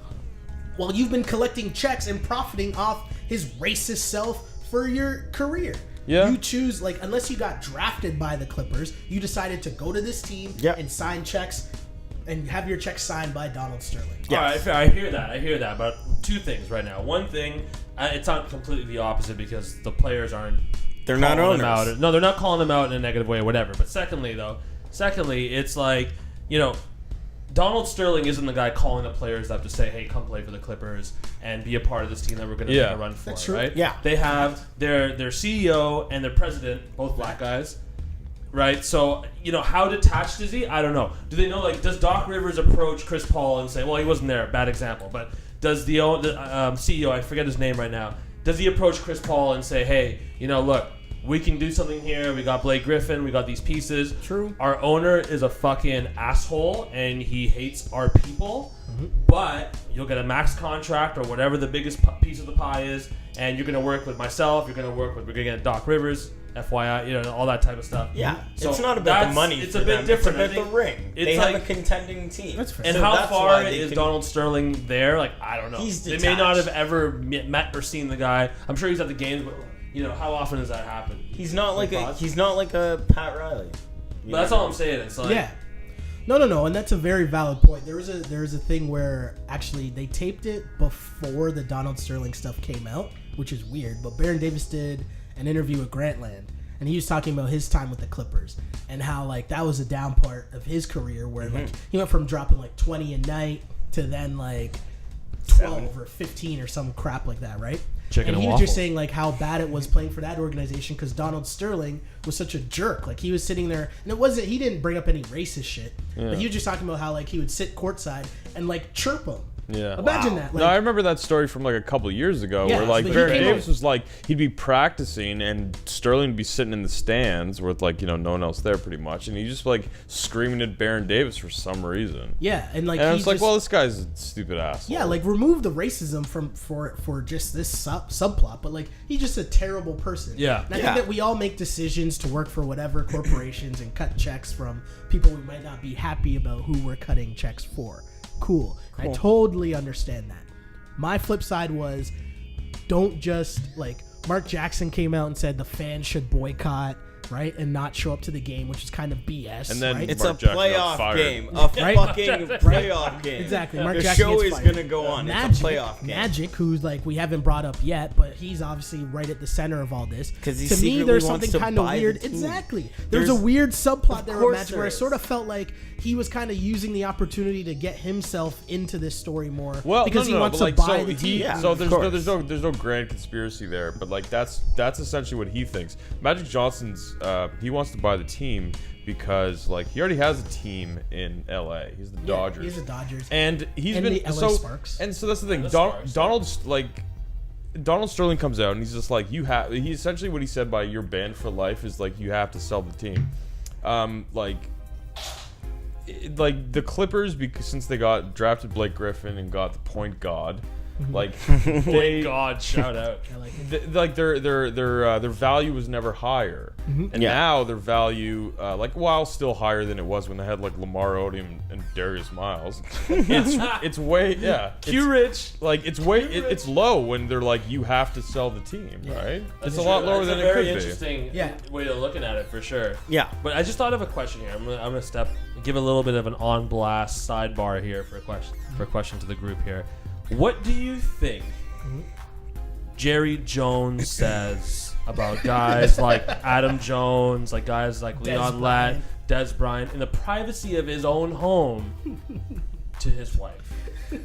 Speaker 3: Well, you've been collecting checks and profiting off his racist self for your career.
Speaker 5: Yeah.
Speaker 3: You choose, like, unless you got drafted by the Clippers, you decided to go to this team
Speaker 6: Yeah.
Speaker 3: and sign checks and have your checks signed by Donald Sterling.
Speaker 4: All right, fair. I hear that. But two things right now. One thing, it's not completely the opposite because the players aren't.
Speaker 6: They're not
Speaker 4: calling him
Speaker 6: owners.
Speaker 4: out. No, they're not calling him out in a negative way or whatever. But secondly, it's like, Donald Sterling isn't the guy calling the players up to say, hey, come play for the Clippers and be a part of this team that we're going to
Speaker 5: Yeah.
Speaker 4: make a run for,
Speaker 3: That's true.
Speaker 4: right?
Speaker 6: Yeah.
Speaker 4: They have their CEO and their president, both black guys, right? So, how detached is he? I don't know. Do they know, like, does Doc Rivers approach Chris Paul and say, well, he wasn't there, bad example, but does the CEO, I forget his name right now, does he approach Chris Paul and say, hey, look, we can do something here. We got Blake Griffin. We got these pieces.
Speaker 3: True.
Speaker 4: Our owner is a fucking asshole, and he hates our people. But you'll get a max contract or whatever the biggest piece of the pie is, and you're gonna work with myself. We're gonna get Doc Rivers, FYI, all that type of stuff.
Speaker 6: Yeah,
Speaker 4: So
Speaker 6: it's not about the
Speaker 4: that's-
Speaker 6: money.
Speaker 4: It's
Speaker 6: for
Speaker 4: a bit
Speaker 6: them.
Speaker 4: different.
Speaker 6: It's
Speaker 4: I
Speaker 6: about
Speaker 4: think
Speaker 6: the ring.
Speaker 4: it's
Speaker 6: They
Speaker 4: like-
Speaker 6: have a contending team.
Speaker 3: That's fair.
Speaker 4: And
Speaker 6: So
Speaker 4: how
Speaker 6: that's
Speaker 4: far
Speaker 6: why they
Speaker 4: is
Speaker 6: can-
Speaker 4: Donald Sterling there? Like, I don't know.
Speaker 6: He's
Speaker 4: They may not have
Speaker 6: detached.
Speaker 4: ever met or seen the guy. I'm sure he's at the games, but how often does that happen?
Speaker 6: He's not like a
Speaker 4: Thoughts?
Speaker 6: he's not like a Pat Riley.
Speaker 4: But that's all I'm saying. It's like,
Speaker 3: Yeah. No, and that's a very valid point. There was a thing where actually they taped it before the Donald Sterling stuff came out, which is weird. But Baron Davis did an interview with Grantland, and he was talking about his time with the Clippers and how like that was a down part of his career where like he went from dropping like 20 a night to then like 12 or 15 or some crap like that, right?
Speaker 4: Chicken
Speaker 3: and he
Speaker 4: and
Speaker 3: was just
Speaker 4: waffles.
Speaker 3: saying like how bad it was playing for that organization because Donald Sterling was such a jerk. Like he was sitting there, and he didn't bring up any racist shit, but he was just talking about how like he would sit courtside and like chirp him.
Speaker 5: Yeah.
Speaker 3: Imagine that. Like,
Speaker 5: No, I remember that story from like a couple years ago
Speaker 3: Yeah,
Speaker 5: where like
Speaker 3: but he
Speaker 5: Baron
Speaker 3: came
Speaker 5: Davis
Speaker 3: out-
Speaker 5: was like he'd be practicing and Sterling would be sitting in the stands with like no one else there pretty much, and he just like screaming at Baron Davis for some reason.
Speaker 3: yeah, and like
Speaker 5: And I
Speaker 3: he
Speaker 5: was like,
Speaker 3: just,
Speaker 5: well, this guy's a stupid asshole.
Speaker 3: yeah, like remove the racism for just this subplot, but like he's just a terrible person.
Speaker 4: Yeah.
Speaker 3: and I
Speaker 6: Yeah.
Speaker 3: think that we all make decisions to work for whatever corporations and cut checks from people we might not be happy about who we're cutting checks for. Cool. I totally understand that. My flip side was, don't just like Mark Jackson came out and said the fans should boycott, right, and not show up to the game, which is kind of BS.
Speaker 5: And then
Speaker 3: right?
Speaker 6: It's
Speaker 5: Mark
Speaker 6: a
Speaker 5: Jackson got
Speaker 6: playoff
Speaker 5: fired.
Speaker 6: game. A
Speaker 3: Right?
Speaker 6: fucking playoff game.
Speaker 3: Exactly. Mark
Speaker 6: the
Speaker 3: Jackson
Speaker 6: show
Speaker 3: gets
Speaker 6: is
Speaker 3: fired.
Speaker 6: gonna go on. It's a playoff game.
Speaker 3: Magic, who's like we haven't brought up yet, but he's obviously right at the center of all this.
Speaker 6: 'Cause he
Speaker 3: to me,
Speaker 6: secretly
Speaker 3: there's
Speaker 6: wants
Speaker 3: something
Speaker 6: to
Speaker 3: kind of
Speaker 6: buy the
Speaker 3: weird.
Speaker 6: team.
Speaker 3: Exactly. There's a
Speaker 6: There's-
Speaker 3: weird subplot there with
Speaker 6: course
Speaker 3: Magic where I
Speaker 6: there
Speaker 3: sort of
Speaker 6: is.
Speaker 3: felt like he was kind of using the opportunity to get himself into this story more
Speaker 5: Well,
Speaker 3: because
Speaker 5: no,
Speaker 3: he wants
Speaker 5: but,
Speaker 3: to
Speaker 5: like,
Speaker 3: buy
Speaker 5: so
Speaker 3: the
Speaker 5: he-
Speaker 3: team.
Speaker 6: Yeah,
Speaker 5: so
Speaker 6: of
Speaker 5: there's
Speaker 6: course.
Speaker 5: no grand conspiracy there, but like that's essentially what he thinks. Magic Johnson's he wants to buy the team because like he already has a team in LA. He's the Dodgers.
Speaker 3: He's the Dodgers.
Speaker 5: And he's
Speaker 3: And
Speaker 5: been
Speaker 3: the LA
Speaker 5: so
Speaker 3: Sparks.
Speaker 5: and so that's the thing.
Speaker 4: the Sparks.
Speaker 5: Donald's like Donald Sterling comes out and he's just like, he essentially what he said by "you're banned for life" is like you have to sell the team. Like the Clippers, because since they got drafted Blake Griffin and got the point god, like
Speaker 4: Thank God, shout out.
Speaker 5: their value was never higher, and now their value, while still higher than it was when they had like Lamar Odom and Darius Miles, it's way
Speaker 4: Q-Rich.
Speaker 5: like it's low when they're like you have to sell the team, right? It's a lot lower than it could
Speaker 4: very
Speaker 5: be.
Speaker 4: interesting way of looking at it for sure.
Speaker 6: Yeah.
Speaker 4: But I just thought of a question here. I'm gonna give a little bit of an on blast sidebar here for a question to the group here. What do you think Jerry Jones says about guys like Adam Jones, like guys like Leon Latt, Des Bryant, in the privacy of his own home to his wife?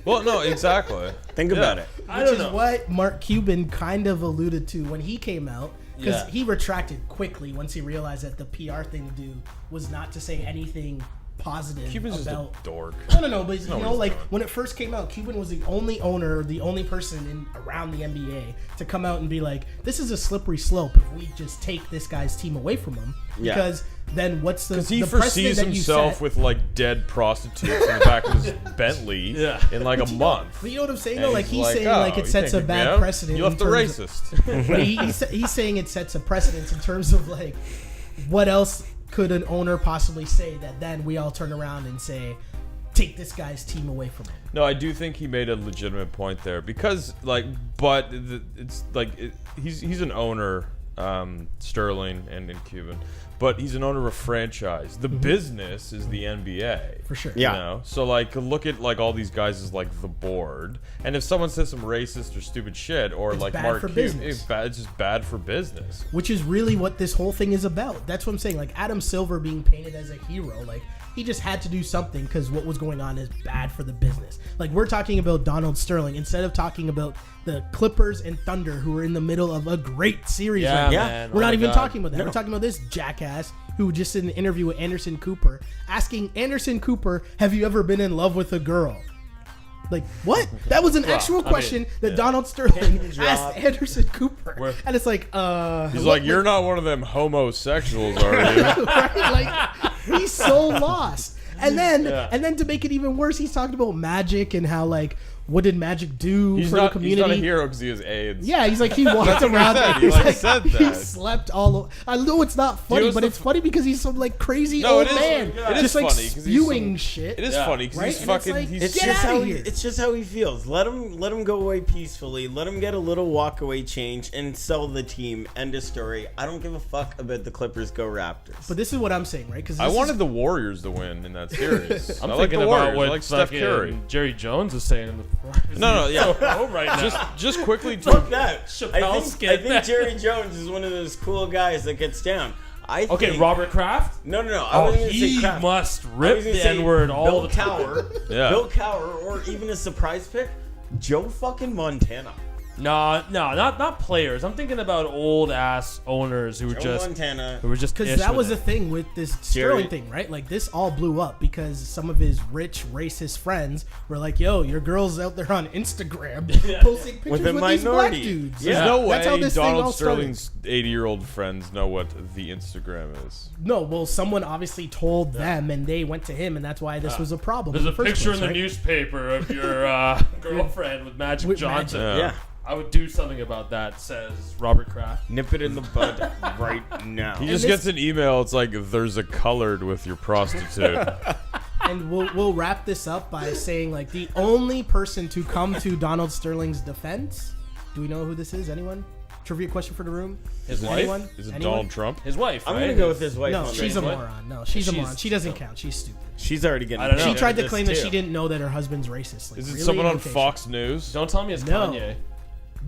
Speaker 5: Well, no, exactly.
Speaker 6: Think about it.
Speaker 3: Which is what Mark Cuban kind of alluded to when he came out. Because he retracted quickly once he realized that the PR thing to do was not to say anything positive
Speaker 5: Cuban's
Speaker 3: about...
Speaker 5: just a dork.
Speaker 3: No, but when it first came out, Cuban was the only owner, the only person around the NBA to come out and be like, this is a slippery slope if we just take this guy's team away from him. Because then what's the... Because
Speaker 5: he foresees himself with like dead prostitutes in the back of his Bentley in like a month.
Speaker 3: But you know what I'm saying though? Like
Speaker 5: he's
Speaker 3: saying like it sets a bad precedent.
Speaker 5: You left the racist.
Speaker 3: But he's saying it sets a precedent in terms of like what else could an owner possibly say that then we all turn around and say, take this guy's team away from him?
Speaker 5: No, I do think he made a legitimate point there because, like, but it's like he's an owner, Sterling and Cuban, but he's an owner of a franchise. The business is the NBA
Speaker 3: for sure.
Speaker 6: Yeah.
Speaker 5: You know? So like, look at like all these guys as like the board, and if someone says some racist or stupid shit, or
Speaker 3: It's
Speaker 5: like
Speaker 3: bad
Speaker 5: Mark
Speaker 3: for
Speaker 5: Cuban,
Speaker 3: business.
Speaker 5: it's just bad for business.
Speaker 3: Which is really what this whole thing is about. That's what I'm saying. Like Adam Silver being painted as a hero, like he just had to do something because what was going on is bad for the business. Like we're talking about Donald Sterling instead of talking about the Clippers and Thunder, who are in the middle of a great series right now.
Speaker 4: Man.
Speaker 3: We're not even
Speaker 4: God.
Speaker 3: talking about that. We're talking about this jackass who just did an interview with Anderson Cooper asking Anderson Cooper, have you ever been in love with a girl? Like, what? That was an actual question that Donald Sterling asked Anderson Cooper. And it's like,
Speaker 5: He's like, you're not one of them homosexuals, are you?
Speaker 3: right? Like, he's so lost. And then to make it even worse, he's talking about Magic and how, like, what did Magic do for the community?
Speaker 5: He's not a hero because he has AIDS.
Speaker 3: Yeah, he's like, he walked around.
Speaker 5: He said that.
Speaker 3: He slept all over. I know it's not funny, but it's funny because he's some like crazy old man.
Speaker 5: It is
Speaker 3: just like
Speaker 5: funny, 'cause
Speaker 3: spewing shit.
Speaker 5: It is funny because
Speaker 3: Right?
Speaker 5: he's
Speaker 3: And
Speaker 5: fucking.
Speaker 3: it's like,
Speaker 5: He's
Speaker 6: It's
Speaker 3: Get
Speaker 6: just
Speaker 3: outta
Speaker 6: how
Speaker 3: here.
Speaker 6: it's just how he feels. Let him go away peacefully. Let him get a little walkaway change and sell the team. End of story. I don't give a fuck about the Clippers. Go Raptors.
Speaker 3: But this is what I'm saying, right? Because
Speaker 5: I wanted the Warriors to win in that series.
Speaker 4: I'm
Speaker 5: I like
Speaker 4: thinking
Speaker 5: the
Speaker 4: about
Speaker 5: Warriors.
Speaker 4: what
Speaker 5: I like Steph
Speaker 4: fucking
Speaker 5: Curry.
Speaker 4: Jerry Jones is saying in the
Speaker 5: No, yeah.
Speaker 4: right now.
Speaker 5: Just quickly
Speaker 6: Fuck
Speaker 5: to
Speaker 6: that.
Speaker 4: Chappelle
Speaker 6: I
Speaker 4: skit.
Speaker 6: think Jerry Jones is one of those cool guys that gets down.
Speaker 4: Okay, Robert Kraft.
Speaker 6: No. I
Speaker 4: Oh,
Speaker 6: wasn't gonna say
Speaker 4: he
Speaker 6: Kraft.
Speaker 4: must
Speaker 6: I
Speaker 4: rip
Speaker 6: was gonna
Speaker 4: the
Speaker 6: say
Speaker 4: N-word all
Speaker 6: Bill
Speaker 4: the time.
Speaker 6: Cowher,
Speaker 5: Yeah.
Speaker 6: Bill Cowher, or even a surprise pick, Joe fucking Montana.
Speaker 4: No, not players. I'm thinking about old ass owners who were
Speaker 6: Joe
Speaker 4: just
Speaker 6: Montana.
Speaker 3: Because that was the thing with this Sterling thing, right? Like this all blew up because some of his rich racist friends were like, "Yo, your girl's out there on Instagram posting pictures
Speaker 6: With
Speaker 3: with,
Speaker 6: a
Speaker 3: these black
Speaker 6: minority."
Speaker 3: dudes."
Speaker 5: There's no
Speaker 3: That's how
Speaker 5: way
Speaker 3: this thing
Speaker 5: Donald
Speaker 3: all started.
Speaker 5: Sterling's 80-year-old friends know what the Instagram is.
Speaker 3: No, well, someone obviously told them, and they went to him, and that's why this was a problem.
Speaker 4: There's a
Speaker 3: the first
Speaker 4: picture
Speaker 3: place,
Speaker 4: in the
Speaker 3: right?
Speaker 4: newspaper of your girlfriend with Magic
Speaker 3: With
Speaker 4: Johnson.
Speaker 5: Magic.
Speaker 3: Yeah.
Speaker 4: I would do something about that, says Robert Kraft.
Speaker 6: Nip it in the bud right now.
Speaker 5: He just gets an email. It's like, there's a colored with your prostitute.
Speaker 3: And we'll wrap this up by saying, like, the only person to come to Donald Sterling's defense. Do we know who this is? Anyone? Trivia question for the room.
Speaker 4: His wife?
Speaker 3: Anyone?
Speaker 5: Is it
Speaker 3: Anyone?
Speaker 5: Donald Trump?
Speaker 4: His wife,
Speaker 6: I'm
Speaker 4: right?
Speaker 6: gonna go with his wife.
Speaker 3: No,
Speaker 6: on
Speaker 3: she's
Speaker 6: this.
Speaker 3: a
Speaker 4: what?
Speaker 3: moron. No, she's a
Speaker 4: She's-
Speaker 3: moron. She doesn't count. She's stupid.
Speaker 6: She's already getting.
Speaker 4: I don't know.
Speaker 3: She tried to
Speaker 6: this
Speaker 3: claim that
Speaker 6: too.
Speaker 3: she didn't know that her husband's racist. Like,
Speaker 5: Is it
Speaker 3: really?
Speaker 5: someone on
Speaker 3: Imitation.
Speaker 5: Fox News?
Speaker 4: Don't tell me it's
Speaker 3: No.
Speaker 4: Kanye.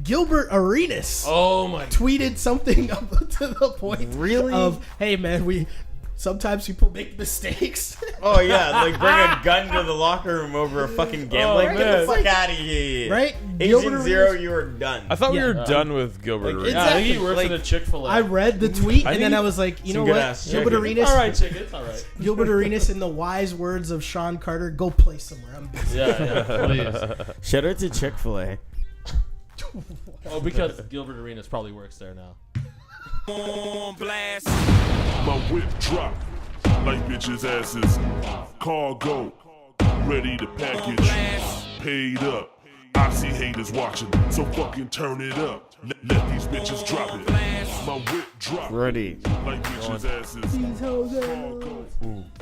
Speaker 3: Gilbert Arenas
Speaker 4: Oh my.
Speaker 3: tweeted something up to the point
Speaker 6: Really?
Speaker 3: of, "Hey man, sometimes people make mistakes."
Speaker 6: Oh yeah, like bring a gun to the locker room over a fucking gambling.
Speaker 3: right?
Speaker 6: Get the
Speaker 3: It's
Speaker 6: fuck
Speaker 3: like-
Speaker 6: out of here.
Speaker 3: right?
Speaker 6: Agent
Speaker 3: Gilbert
Speaker 6: Zero,
Speaker 3: Arenas-
Speaker 6: you are done.
Speaker 5: I thought we
Speaker 3: Yeah.
Speaker 5: were done with Gilbert Arenas.
Speaker 4: Yeah, I think he
Speaker 3: Exactly.
Speaker 4: works
Speaker 6: Like,
Speaker 4: at a Chick-fil-A.
Speaker 3: I read the tweet
Speaker 5: I
Speaker 3: and
Speaker 5: think
Speaker 3: then I was like, you
Speaker 6: some
Speaker 3: know
Speaker 6: good
Speaker 3: what?
Speaker 6: ass
Speaker 3: Gilbert
Speaker 6: chicken.
Speaker 3: Arenas,
Speaker 4: all right, chick. It's all right.
Speaker 3: Gilbert Arenas, in the wise words of Sean Carter, go play somewhere. I'm busy.
Speaker 4: Yeah, please.
Speaker 6: Shout out to Chick-fil-A.
Speaker 4: Oh, because Gilbert Arenas probably works there now.
Speaker 2: My whip drop like bitches' asses. Cargo, ready to package. Paid up. I see haters watching, so fucking turn it up. Let these bitches drop it. My whip drop
Speaker 6: Ready.
Speaker 2: like bitches' asses.
Speaker 3: These hoes ain't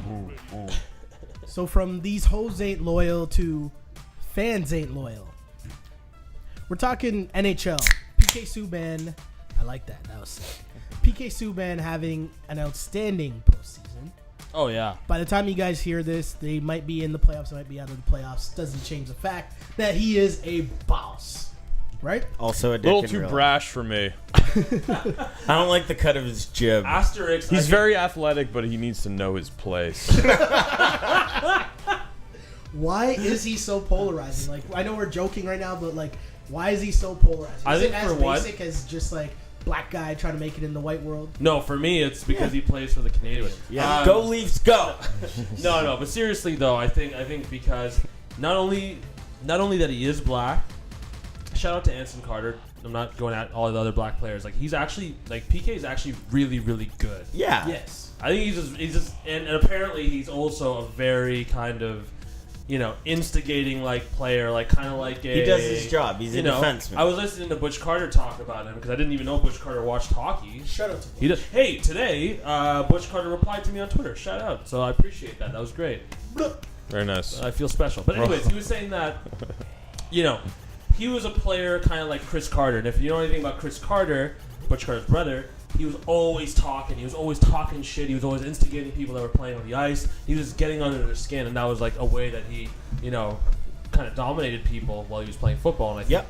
Speaker 3: loyal. So from these hoes ain't loyal to fans ain't loyal. We're talking NHL. PK Subban. I like that. That was sick. PK Subban having an outstanding postseason.
Speaker 4: Oh yeah.
Speaker 3: By the time you guys hear this, they might be in the playoffs, they might be out of the playoffs. Doesn't change the fact that he is a boss. Right?
Speaker 6: Also a
Speaker 5: A
Speaker 6: dick
Speaker 5: little
Speaker 6: in
Speaker 5: too
Speaker 6: real.
Speaker 5: brash for me.
Speaker 6: I don't like the cut of his jib.
Speaker 4: Asterix.
Speaker 5: He's very athletic, but he needs to know his place.
Speaker 3: Why is he so polarizing? Like, I know we're joking right now, but like, why is he so polarizing?
Speaker 4: I
Speaker 3: Is
Speaker 4: think
Speaker 3: it as
Speaker 4: for what-
Speaker 3: basic as just like black guy trying to make it in the white world?
Speaker 4: No, for me, it's because he plays for the Canadians.
Speaker 6: Yeah. Go Leafs, go!
Speaker 4: No, but seriously though, I think because not only that he is black. Shout out to Anson Carter. I'm not going at all the other black players. Like he's actually PK is actually really really good.
Speaker 6: Yeah.
Speaker 3: Yes.
Speaker 4: I think he's just and apparently he's also a very kind of instigating player, kind of like a.
Speaker 6: He does his job. He's a defenseman.
Speaker 4: I was listening to Butch Carter talk about him because I didn't even know Butch Carter watched hockey.
Speaker 3: Shout out to
Speaker 4: He does. Hey, today Butch Carter replied to me on Twitter. Shout out. So I appreciate that. That was great.
Speaker 5: Very nice.
Speaker 4: I feel special. But anyways, he was saying that, he was a player kind of like Chris Carter. And if you know anything about Chris Carter, Butch Carter's brother, he was always talking. He was always talking shit. He was always instigating people that were playing on the ice. He was getting under their skin, and that was like a way that he, kind of dominated people while he was playing football. And I think,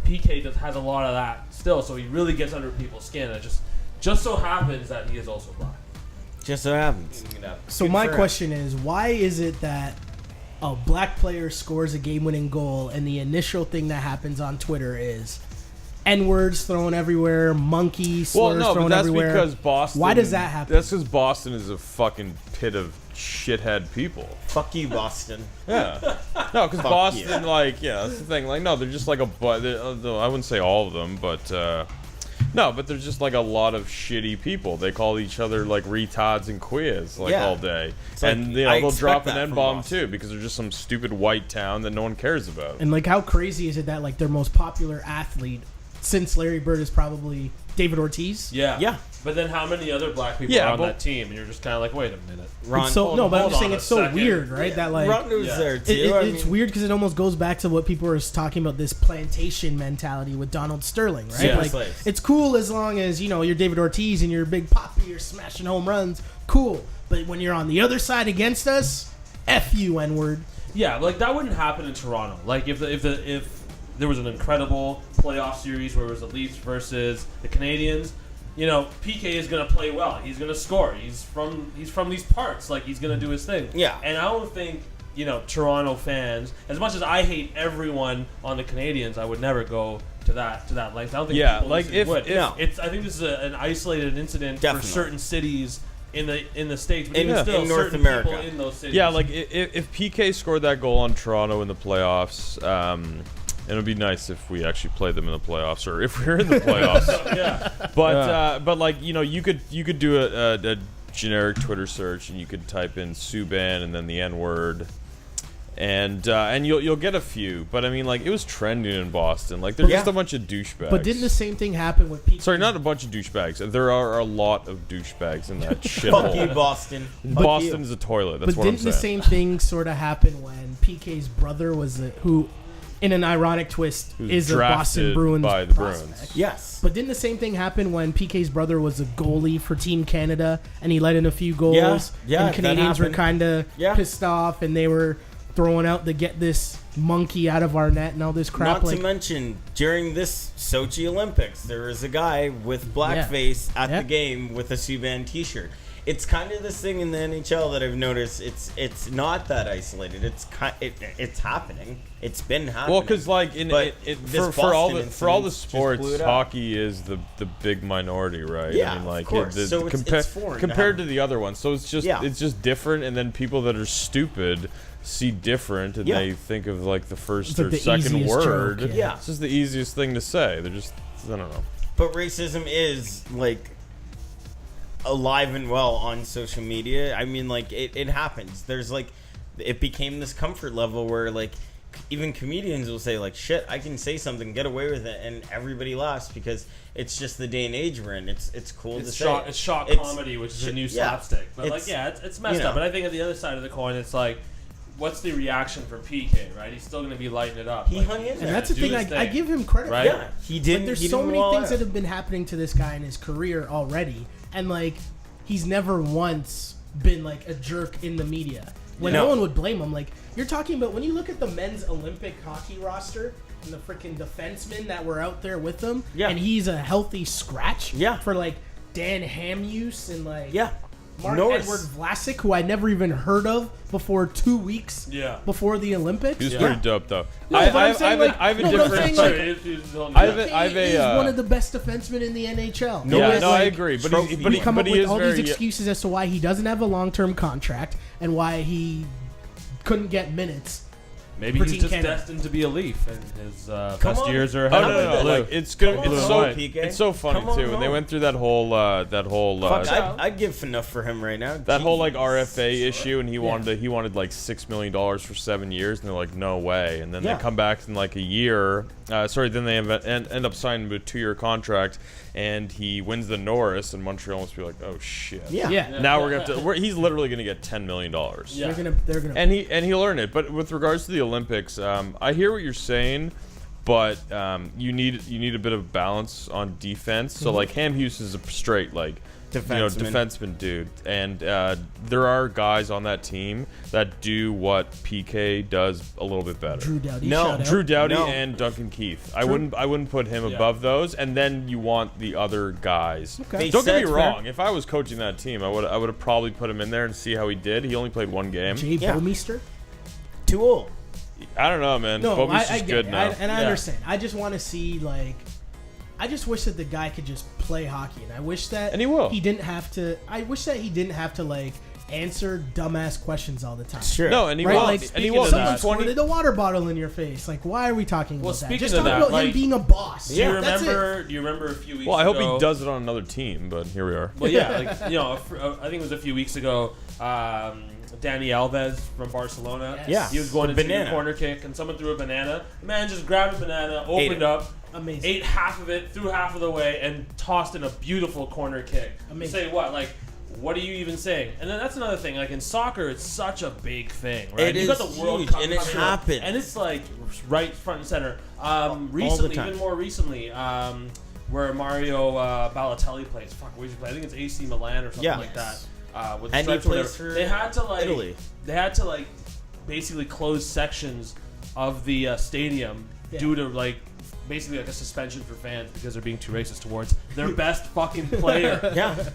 Speaker 4: PK has a lot of that still. So he really gets under people's skin. And it just so happens that he is also black.
Speaker 6: Just so happens.
Speaker 3: So
Speaker 6: Good
Speaker 3: my
Speaker 6: for him.
Speaker 3: question is, why is it that a black player scores a game-winning goal and the initial thing that happens on Twitter is N-words thrown everywhere, monkey slurs
Speaker 5: Well, no,
Speaker 3: thrown
Speaker 5: but that's
Speaker 3: everywhere?
Speaker 5: because Boston.
Speaker 3: Why does that happen?
Speaker 5: That's because Boston is a fucking pit of shithead people.
Speaker 6: Fuck you, Boston.
Speaker 5: Yeah. No, because
Speaker 6: Fuck
Speaker 5: Boston,
Speaker 6: you.
Speaker 5: that's the thing. No, they're just like I wouldn't say all of them, but no, but there's just like a lot of shitty people. They call each other retards and queers all day, and
Speaker 6: I
Speaker 5: they'll
Speaker 6: expect
Speaker 5: drop an
Speaker 6: that from
Speaker 5: N-bomb
Speaker 6: Boston.
Speaker 5: too because they're just some stupid white town that no one cares about.
Speaker 3: And how crazy is it that their most popular athlete since Larry Bird is probably David Ortiz?
Speaker 4: Yeah.
Speaker 6: Yeah.
Speaker 4: But then how many other black people
Speaker 5: Yeah,
Speaker 4: are on
Speaker 5: but-
Speaker 4: that team? And you're just kind of like, wait a minute.
Speaker 6: Ron,
Speaker 3: It's so, no, but I'm
Speaker 4: hold
Speaker 3: just saying
Speaker 4: on
Speaker 3: it's
Speaker 4: a
Speaker 3: so
Speaker 4: second.
Speaker 3: weird, right? That
Speaker 6: Ron was
Speaker 4: Yeah.
Speaker 6: there too.
Speaker 3: It's weird because it almost goes back to what people were talking about, this plantation mentality with Donald Sterling, right?
Speaker 6: Yeah.
Speaker 3: Like,
Speaker 6: Slaves.
Speaker 3: it's cool as long as, you're David Ortiz and you're a big poppy, you're smashing home runs, cool. But when you're on the other side against us, F you, N-word.
Speaker 4: Yeah, that wouldn't happen in Toronto. If there was an incredible playoff series where it was the Leafs versus the Canadians, PK is gonna play well. He's gonna score. He's from these parts. He's gonna do his thing.
Speaker 6: Yeah.
Speaker 4: And I don't think Toronto fans, as much as I hate everyone on the Canadians, I would never go to that length. I don't think
Speaker 5: Yeah,
Speaker 4: people listening would.
Speaker 6: No.
Speaker 4: I think this is an isolated incident
Speaker 6: Definitely.
Speaker 4: for certain cities in the states, but
Speaker 6: In-
Speaker 4: even still,
Speaker 6: in North
Speaker 4: certain
Speaker 6: America.
Speaker 4: people in those cities.
Speaker 5: Yeah, if PK scored that goal on Toronto in the playoffs, it would be nice if we actually played them in the playoffs, or if we're in the playoffs.
Speaker 4: yeah.
Speaker 5: But you could do a generic Twitter search, and you could type in Subban and then the N-word, and you'll get a few. But I mean, it was trending in Boston. They're just a bunch of douchebags.
Speaker 3: But didn't the same thing happen with PK?
Speaker 5: Sorry, not a bunch of douchebags. There are a lot of douchebags in that
Speaker 6: Fuck you,
Speaker 5: shithole.
Speaker 6: Boston. Fuck
Speaker 5: Boston
Speaker 6: you.
Speaker 5: is a toilet. That's
Speaker 3: But
Speaker 5: what I'm
Speaker 3: didn't the
Speaker 5: saying.
Speaker 3: same thing sort of happen when PK's brother was who, in an ironic twist,
Speaker 5: Who's
Speaker 3: is a Boston
Speaker 5: drafted
Speaker 3: Bruins
Speaker 5: by the
Speaker 3: prospect?
Speaker 5: Bruins.
Speaker 6: Yes.
Speaker 3: But didn't the same thing happen when PK's brother was a goalie for Team Canada and he let in a few goals?
Speaker 6: Yeah,
Speaker 3: and
Speaker 6: that
Speaker 3: Canadians were
Speaker 6: happened.
Speaker 3: kind of
Speaker 6: Yeah.
Speaker 3: pissed off and they were throwing out to get this monkey out of our net and all this crap.
Speaker 6: Not to mention, during this Sochi Olympics, there was a guy with blackface at
Speaker 3: Yeah.
Speaker 6: the game with a Subban t-shirt. it's kind of this thing in the NHL that I've noticed. It's not that isolated. It's happening. It's been happening.
Speaker 5: Well, because like for all the sports,
Speaker 6: blew it up.
Speaker 5: hockey is the big minority, right?
Speaker 6: Yeah,
Speaker 5: I mean, like
Speaker 6: of course. So it's foreign to
Speaker 5: compared to
Speaker 6: have.
Speaker 5: the other ones. So it's just different, and then people that are stupid see different, and they think of like the first or
Speaker 3: the
Speaker 5: second
Speaker 3: easiest
Speaker 5: word.
Speaker 3: joke,
Speaker 6: yeah.
Speaker 5: It's just the easiest thing to say. They're just, I don't know.
Speaker 6: But racism is like alive and well on social media. I mean, like it happens. There's like, it became this comfort level where like even comedians will say like, shit, I can say something, get away with it, and everybody laughs because it's just the day and age we're in. It's cool to say.
Speaker 4: It's shock comedy, which is a new slapstick. But it's messed up. But I think at the other side of the coin, it's like, what's the reaction from PK, right? He's still going to be lighting it up.
Speaker 6: He hung in
Speaker 3: And
Speaker 6: there.
Speaker 3: that's the thing. I give him credit.
Speaker 4: Right?
Speaker 3: For.
Speaker 6: Yeah, he did.
Speaker 3: But there's so many things that have been happening to this guy in his career already, and like he's never once been like a jerk in the media. When no one would blame him. Like you're talking about when you look at the men's Olympic hockey roster and the freaking defensemen that were out there with them, and he's a healthy scratch. For like Dan Hamuse and like Mark Edward Vlasic, who I never even heard of before 2 weeks before the Olympics.
Speaker 5: He was pretty dope, though.
Speaker 3: No,
Speaker 5: I have a different.
Speaker 3: He's one of the best defensemen in the NHL.
Speaker 5: I agree. But he
Speaker 3: come up
Speaker 5: he
Speaker 3: with
Speaker 5: is
Speaker 3: all
Speaker 5: very,
Speaker 3: these excuses as to why he doesn't have a long-term contract and why he couldn't get minutes.
Speaker 4: Maybe he's just destined to be a Leaf, and his best years are ahead
Speaker 5: of him. Like, it's so funny too. When they went through that whole
Speaker 6: I'd give enough for him right now.
Speaker 5: That whole like RFA issue, and he wanted like $6 million for 7 years, and they're like, no way. And then they come back in like a year. Then they end up signing a 2-year contract, and he wins the Norris, and Montreal must be like, oh shit. Now we're gonna he's literally gonna get $10 million.
Speaker 3: They're gonna
Speaker 5: and he'll earn it. But with regards to the Olympics, I hear what you're saying, but you need a bit of balance on defense. So like Hamhuis is a straight like defenseman dude, and there are guys on that team that do what PK does a little bit better.
Speaker 3: Drew Doughty,
Speaker 5: and Duncan Keith. I wouldn't put him above those. And then you want the other guys.
Speaker 3: Okay.
Speaker 5: Don't get me wrong. If I was coaching that team, I would have probably put him in there and see how he did. He only played 1 game.
Speaker 3: Jay Bouwmeester?
Speaker 6: Too old.
Speaker 5: I don't know, man.
Speaker 3: No,
Speaker 5: Bouwmeister's good now.
Speaker 3: I understand. I just want to see like. I just wish that the guy could just play hockey, and I wish that
Speaker 5: and he will.
Speaker 3: He didn't have to. I wish that he didn't have to like answer dumbass questions all the time.
Speaker 6: Sure.
Speaker 5: No, and he
Speaker 3: right?
Speaker 5: won't.
Speaker 3: Like,
Speaker 5: and he won't.
Speaker 3: Someone squirted a water bottle in your face. Like, why are we talking about that?
Speaker 4: Speaking
Speaker 3: Just
Speaker 4: of
Speaker 3: talk
Speaker 4: that,
Speaker 3: about
Speaker 4: like,
Speaker 3: him being a boss.
Speaker 4: Do you remember a few weeks ago?
Speaker 5: Well, I hope he does it on another team, but here we are.
Speaker 4: Well, yeah, like I think it was a few weeks ago. Danny Alves from Barcelona.
Speaker 3: Yes.
Speaker 4: He was going to take a corner kick, and someone threw a banana. The man just grabbed a banana, opened up, ate half of it, threw half of the way, and tossed in a beautiful corner kick.
Speaker 3: Amazing.
Speaker 4: Say what? Like, what are you even saying? And then that's another thing. Like in soccer, it's such a big thing, right?
Speaker 6: You got the World Cup, and it happens,
Speaker 4: and it's like right front and center. Recently, even more recently, where Mario Balotelli plays. Fuck, where does he play? I think it's AC Milan or something like that. With the stripes or whatever. They had to like
Speaker 6: Italy.
Speaker 4: They had to like basically close sections of the stadium due to like basically like a suspension for fans because they're being too racist towards their best fucking player.